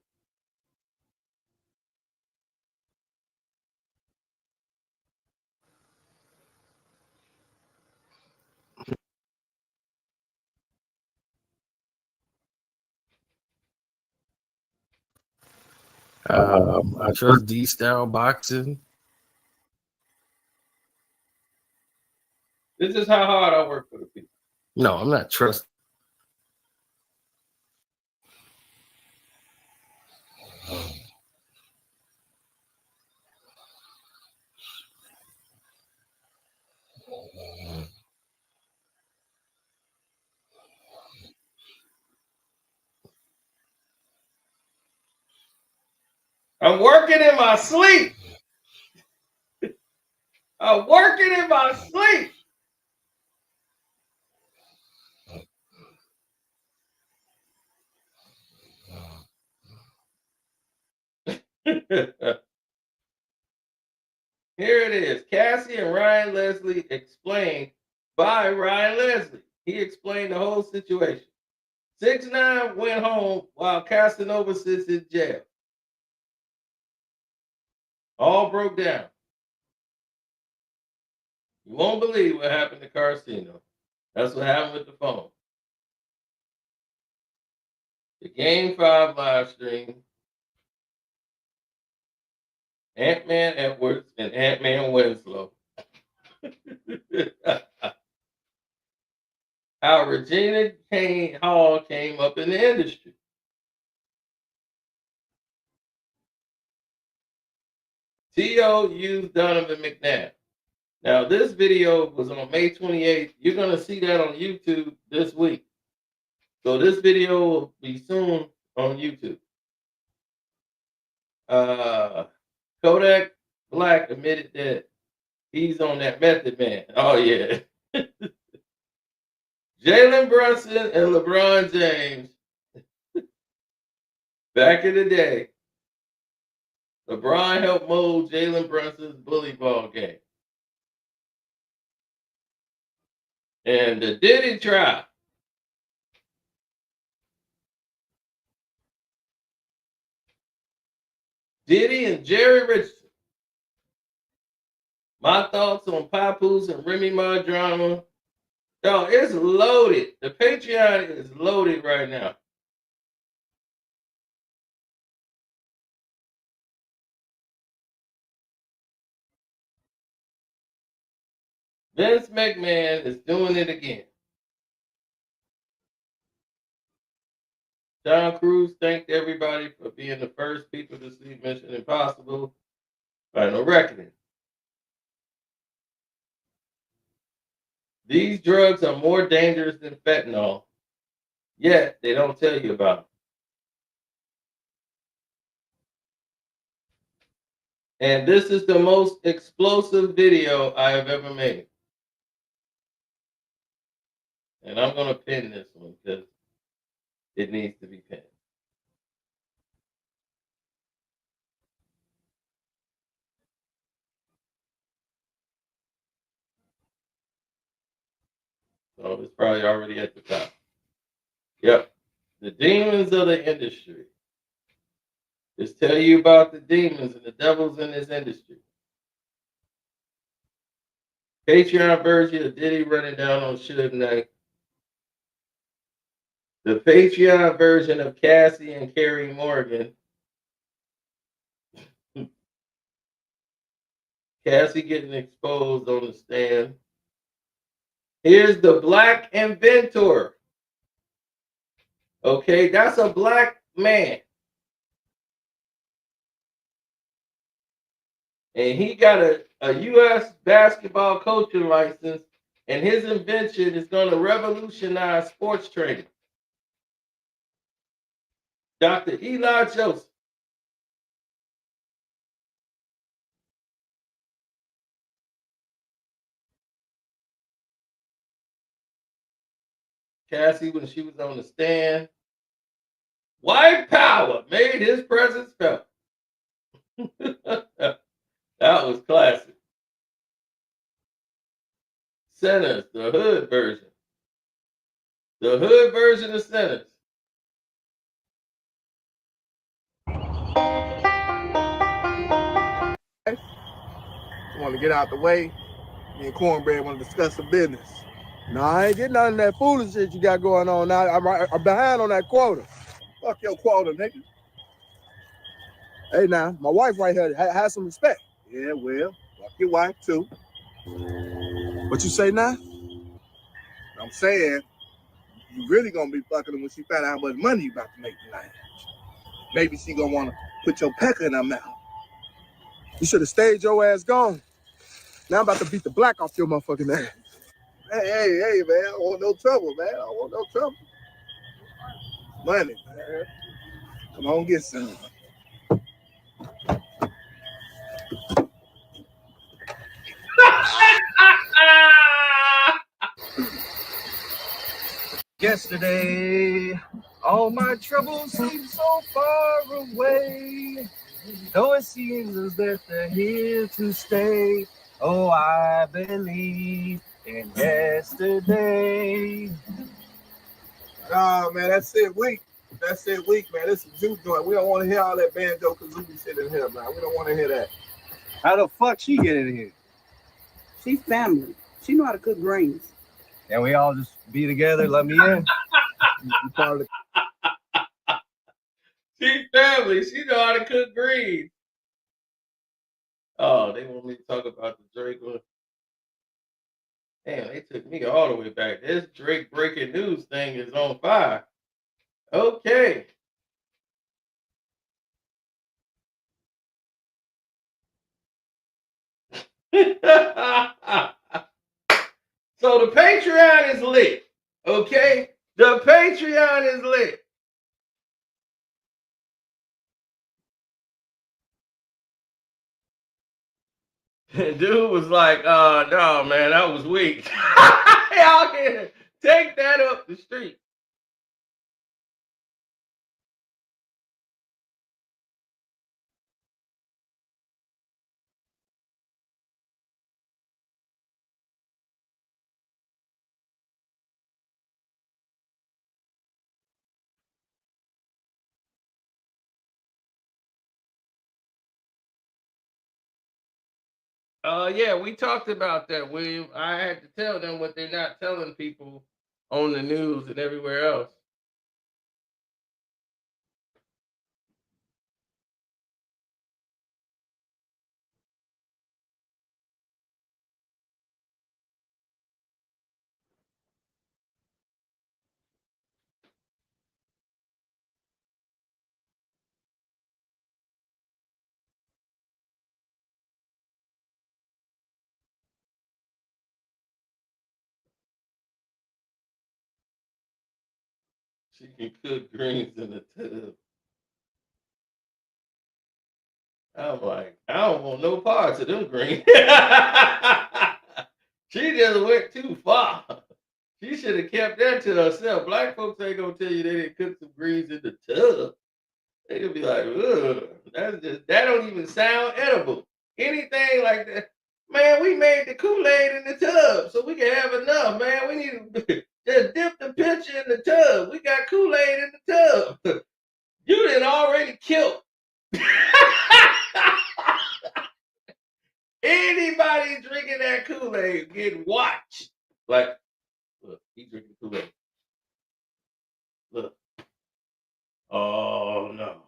S6: I trust D-style boxing.
S1: This is how hard I work for the people.
S6: No, I'm not trusting.
S1: I'm working in my sleep. I'm working in my sleep. Here it is. Cassie and Ryan Leslie explained by Ryan Leslie. He explained the whole situation. 6ix9ine went home while Karceno sits in jail. All broke down. You won't believe what happened to Karceno. That's what happened with the phone. The Game 5 live stream. Ant-Man Edwards and Ant-Man Winslow. How Regina Hall came up in the industry. T.O. used Donovan McNabb. Now, this video was on May 28th. You're going to see that on YouTube this week. So this video will be soon on YouTube. Kodak Black admitted that he's on that Method Man. Oh, yeah. Jalen Brunson and LeBron James. Back in the day, LeBron helped mold Jalen Brunson's bully ball game. And the Diddy trial. Diddy and Jerry Richardson. My thoughts on Papoose and Remy Ma drama. Yo, it's loaded. The Patreon is loaded right now. Vince McMahon is doing it again. Tom Cruise thanked everybody for being the first people to see Mission Impossible Final Reckoning. These drugs are more dangerous than fentanyl, yet they don't tell you about them. And this is the most explosive video I have ever made. And I'm going to pin this one because it needs to be pinned. So it's probably already at the top. Yep. The demons of the industry. Just tell you about the demons and the devils in this industry. Patreon version of Diddy running down on Suge Knight. The Patreon version of Cassie and Carrie Morgan. Cassie getting exposed on the stand. Here's the black inventor. Okay, that's a black man. And he got a U.S. basketball coaching license, and his invention is going to revolutionize sports training. Dr. Eli Joseph. Cassie, when she was on the stand, white power made his presence felt. That was classic. Sinners, the hood version. The hood version of Sinners.
S7: Want to get out the way. Me and Cornbread want to discuss some business. No, I ain't getting none of that foolish shit you got going on now. I'm behind on that quota. Fuck your quota, nigga. Hey, now, my wife right here has some respect. Yeah, well, fuck your wife, too. What you say now? I'm saying you really gonna be fucking her when she find out how much money you about to make tonight. Maybe she gonna wanna put your pecker in her mouth. You should have stayed your ass gone. Now I'm about to beat the black off your motherfucking ass. Hey, man, I don't want no trouble, man. I don't want no trouble. Money, man. Come on, get some. Yesterday, all my troubles seem so far away. Though it seems as if they're here to stay. Oh, I believe in yesterday. Nah, man, that's it weak. That's it weak, man. This is a juke joint. We don't want to hear all that banjo kazooie shit in here, man. We don't want to hear that. How the fuck she get in here?
S8: She family. She know how to cook greens.
S7: And we all just be together, let me in. You part of the
S1: She family. She know how to cook greens. Oh, they want me to talk about the Drake one. Damn, they took me all the way back. This Drake breaking news thing is on fire. Okay. So the Patreon is lit. Okay? The Patreon is lit. Dude was like, no, man, that was weak. Y'all can take that up the street. Yeah, we talked about that, William. I had to tell them what they're not telling people on the news and everywhere else. She can cook greens in the tub. I'm like, I don't want no parts of them greens. She just went too far. She should have kept that to herself. Black folks ain't gonna tell you they didn't cook some greens in the tub. They could be like, ugh, that don't even sound edible. Anything like that. Man, we made the Kool-Aid in the tub so we can have enough, man. We need to just dip the pitcher in the tub. We got Kool-Aid in the tub. You done already killed. Anybody drinking that Kool-Aid getting watched. Like, look, he drinking Kool-Aid. Look. Oh, no.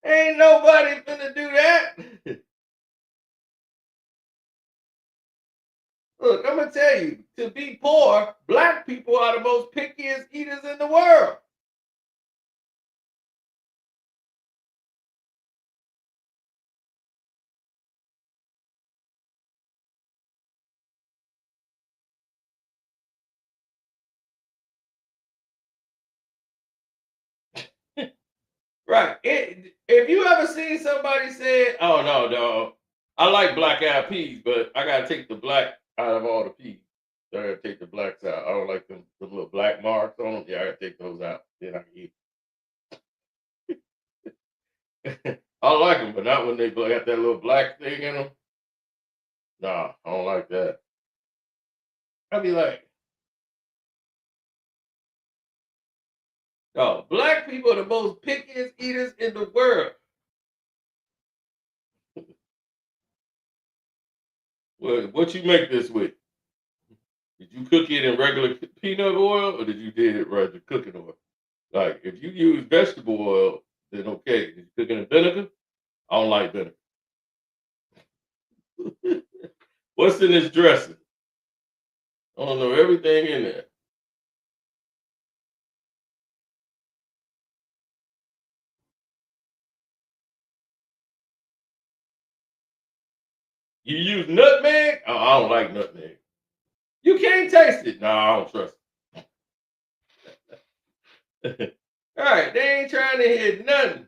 S1: Ain't nobody finna do that. Look, I'm gonna tell you, to be poor, black people are the most pickiest eaters in the world. Right. If you ever seen somebody say, oh no, dog, I like black eyed peas, but I gotta take the black out of all the peas. So I gotta take the blacks out. I don't like them the little black marks on them. Yeah, I gotta take those out. Then I can eat. I like them, but not when they got that little black thing in them. Nah, I don't like that. I'd be like, oh, black people are the most pickiest eaters in the world. Well, what you make this with? Did you cook it in regular peanut oil or did you did it regular cooking oil? Like, if you use vegetable oil, then okay. Did you cook it in vinegar? I don't like vinegar. What's in this dressing? I don't know everything in there. You use nutmeg? Oh, I don't like nutmeg. You can't taste it. No, I don't trust it. All right, they ain't trying to hit nothing.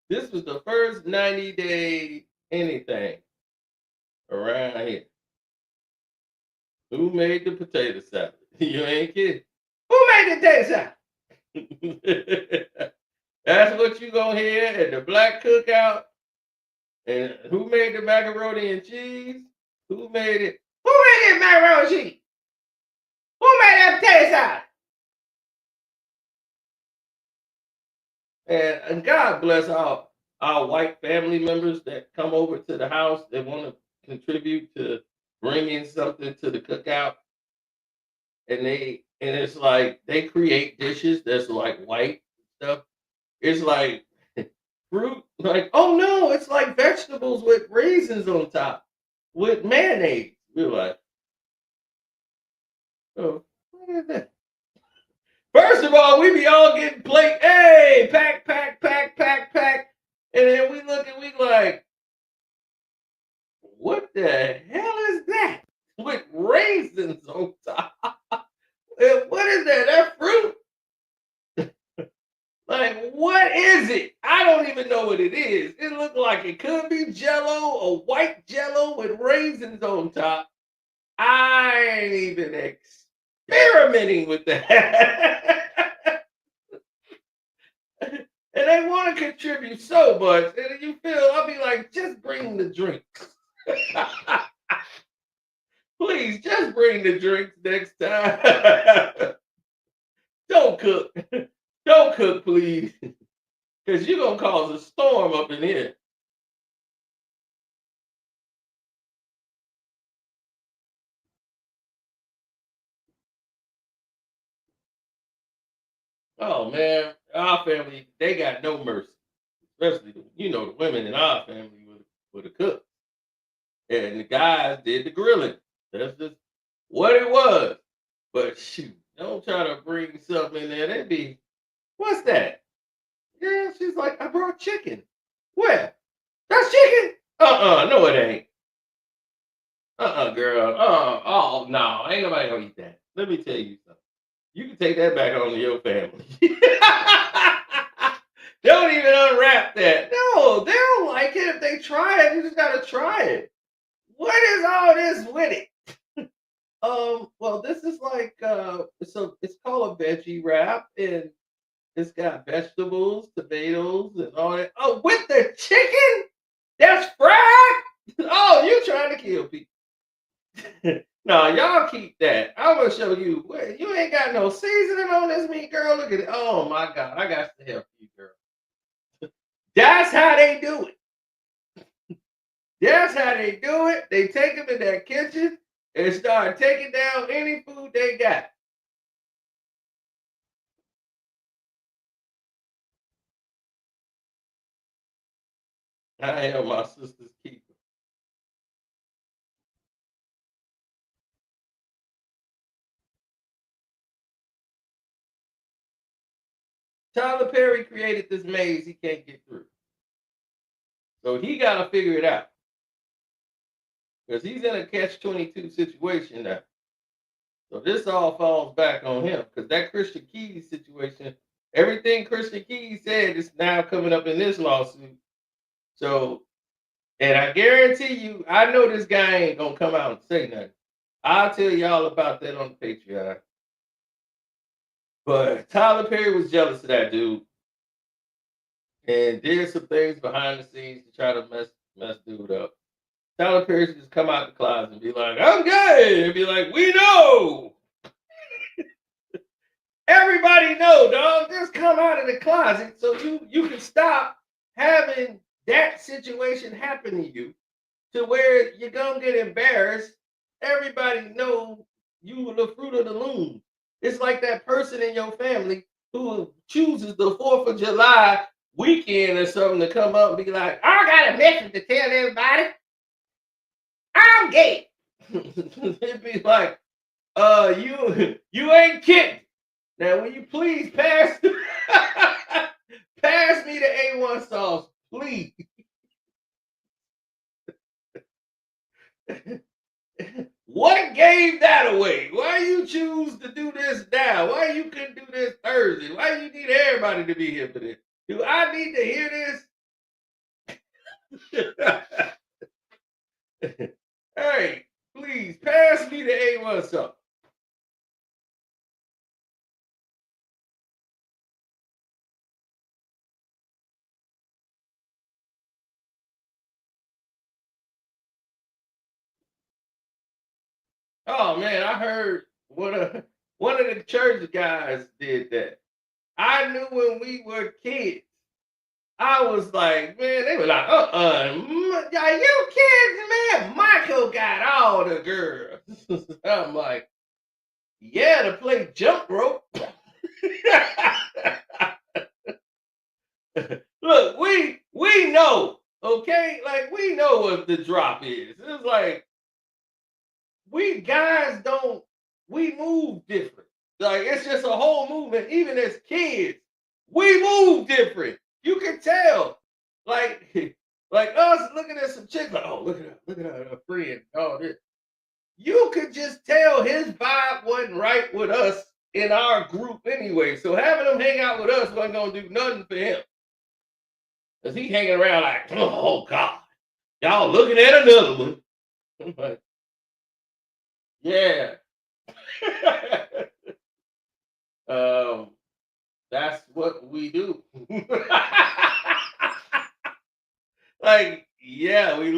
S1: This was the first 90-day anything around here. Who made the potato salad? You ain't kidding. Who made the potato salad? That's what you gonna hear at the black cookout. And who made the macaroni and cheese? Who made it? Who made this macaroni and cheese? Who made that potato salad? And God bless our white family members that come over to the house that want to contribute to bringing something to the cookout. And it's like they create dishes that's like white stuff. It's like fruit, like, oh no, it's like vegetables with raisins on top with mayonnaise. We're like, oh, what is that? First of all, we be all getting plate, hey, pack, pack, pack, pack, pack. And then we look and we like, what the hell is that? With raisins on top. And what is that? That fruit? Like, what is it? I don't even know what it is. It looked like it could be Jello, a white Jello with raisins on top. I ain't even experimenting with that. And they want to contribute so much. And you feel, I'll be like, just bring the drinks. Please, just bring the drinks next time. Don't cook. Don't cook, please. Because you're going to cause a storm up in here. Oh, man. Our family, they got no mercy. Especially, the women in our family were the cooks. And the guys did the grilling. That's just what it was. But shoot, don't try to bring something in there. They'd be, what's that? Yeah, she's like, I brought chicken. Where? That's chicken? No, it ain't. Girl. Oh, no, ain't nobody gonna eat that. Let me tell you something. You can take that back home to your family. Don't even unwrap that. No, they don't like it. If they try it, you just gotta try it. What is all this with it? Well, this is like it's called a veggie wrap, and it's got vegetables, tomatoes, and all that. Oh, with the chicken? That's fried? Oh, you trying to kill people. No, y'all keep that. I'm gonna show you. You ain't got no seasoning on this meat, girl. Look at it. Oh my God, I got to help you, girl. That's how they do it. That's how they do it. They take them in that kitchen and start taking down any food they got. I am my sister's keeper. Tyler Perry created this maze he can't get through. So he got to figure it out. Because he's in a catch-22 situation now. So this all falls back on him. Because that Christian Keys situation, everything Christian Keys said is now coming up in this lawsuit. So, and I guarantee you, I know this guy ain't going to come out and say nothing. I'll tell y'all about that on the Patreon. But Tyler Perry was jealous of that dude. And did some things behind the scenes to try to mess dude up. Tyler Perry should just come out the closet and be like, I'm gay. And be like, we know. Everybody know, dog. Just come out of the closet so you can stop having that situation happen to you to where you're going to get embarrassed. Everybody know you were the fruit of the loom. It's like that person in your family who chooses the 4th of July weekend or something to come up and be like, I got a message to tell everybody. I'm gay. It'd be like, you ain't kidding. Now, will you please pass pass me the A1 sauce, please? What gave that away? Why you choose to do this now? Why you couldn't do this Thursday? Why you need everybody to be here for this? Do I need to hear this? Hey, please pass me the A1 sauce. Oh man, I heard one of the church guys did that. I knew when we were kids. I was like, man, they were like, yeah, you kids, man. Michael got all the girls. I'm like, yeah, to play jump rope. Look, we know, okay? Like, we know what the drop is. It's like, we guys we move different. Like, it's just a whole movement. Even as kids, we move different. You can tell. Like us looking at some chicks, like, oh, look at her friend. Oh, this. You could just tell his vibe wasn't right with us in our group anyway. So having him hang out with us wasn't gonna do nothing for him. Cause he hanging around like, oh God, y'all looking at another one. I'm like, yeah. That's what we do. Like, yeah, we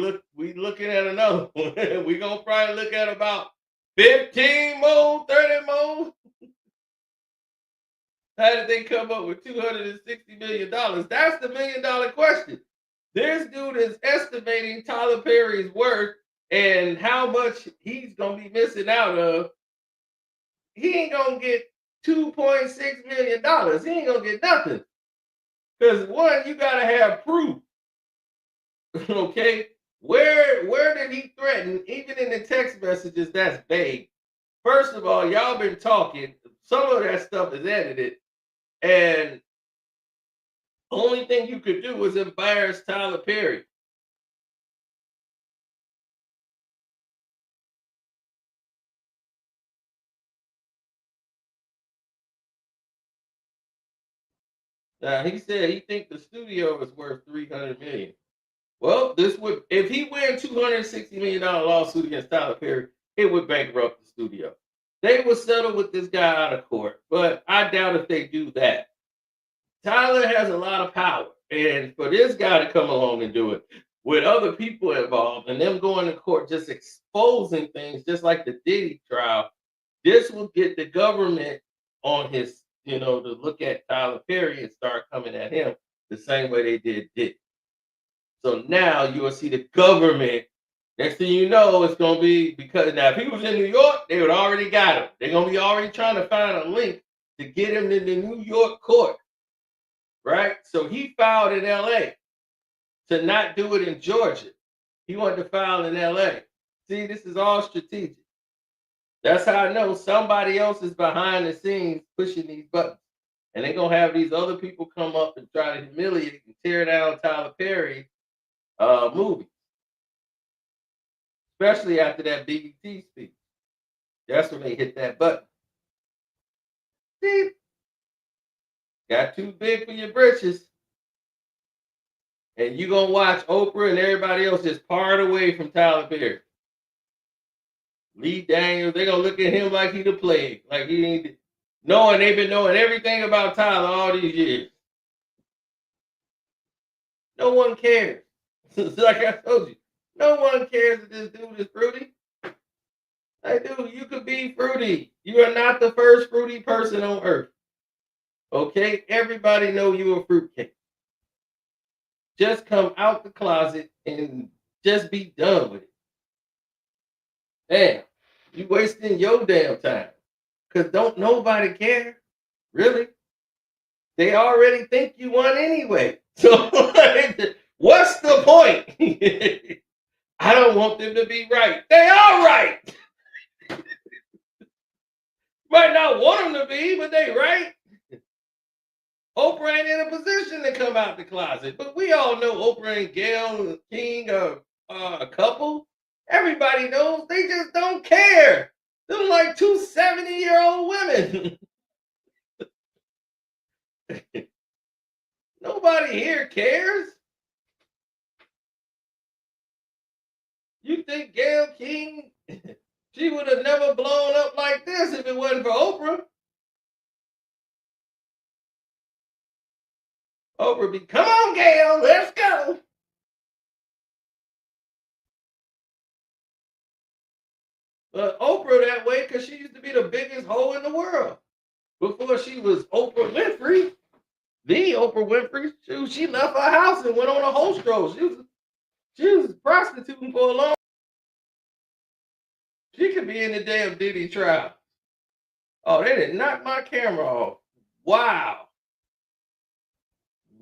S1: looking at another one. We gonna probably look at about 15 more, 30 more. How did they come up with $260 million? That's the $1 million question. This dude is estimating Tyler Perry's worth and how much he's gonna be missing out of. He ain't gonna get $2.6 million. He ain't gonna get nothing. Because one, you gotta have proof. Okay, where did he threaten? Even in the text messages, that's vague. First of all, y'all been talking. Some of that stuff is edited, and only thing you could do is embarrass Tyler Perry. Now he said he think the studio is worth $300 million. Well, this would, if he wins $260 million lawsuit against Tyler Perry, it would bankrupt the studio. They will settle with this guy out of court, but I doubt if they do that. Tyler has a lot of power, and for this guy to come along and do it with other people involved and them going to court just exposing things, just like the Diddy trial, this will get the government on his, to look at Tyler Perry and start coming at him the same way they did Diddy. So now you will see the government. Next thing you know, it's going to be, because now if he was in New York, they would already got him. They're going to be already trying to find a link to get him in the New York court, right? So he filed in LA to not do it in Georgia. He wanted to file in LA. See, this is all strategic. That's how I know somebody else is behind the scenes pushing these buttons. And they're going to have these other people come up and try to humiliate and tear down Tyler Perry movie. Especially after that BET speech. That's when they hit that button. See? Got too big for your britches. And you're going to watch Oprah and everybody else just part away from Tyler Perry. Lee Daniels, they're going to look at him like he the plague. Like he ain't knowing, they've been knowing everything about Tyler all these years. No one cares. Like I told you, no one cares if this dude is fruity. Like, dude, you could be fruity. You are not the first fruity person on earth. Okay? Everybody know you a fruitcake. Just come out the closet and just be done with it. Damn, you wasting your damn time. Because don't nobody care. Really? They already think you won anyway. So what's the point? I don't want them to be right. They are right. Might not want them to be, but they right. Oprah ain't in a position to come out the closet, but we all know Oprah and Gayle King are a couple. Everybody knows they just don't care. They're like two 70-year-old women. Nobody here cares. You think Gayle King, she would have never blown up like this if it wasn't for Oprah? Oprah be, come on, Gayle, let's go. But Oprah that way because she used to be the biggest hoe in the world. Before she was Oprah Winfrey, the Oprah Winfrey, she left her house and went on a hoe stroll. She was prostituting for a long time. She could be in the damn Diddy trial. Oh, they didn't knock my camera off. Wow.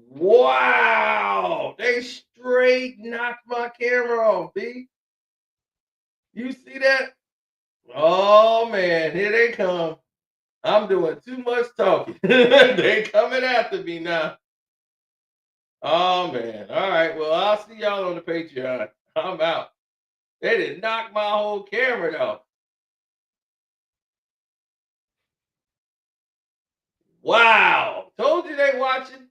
S1: Wow. They straight knocked my camera off, B. You see that? Oh, man. Here they come. I'm doing too much talking. They coming after me now. Oh, man. All right. Well, I'll see y'all on the Patreon. I'm out. They didn't knock my whole camera off. Wow. Told you they watching.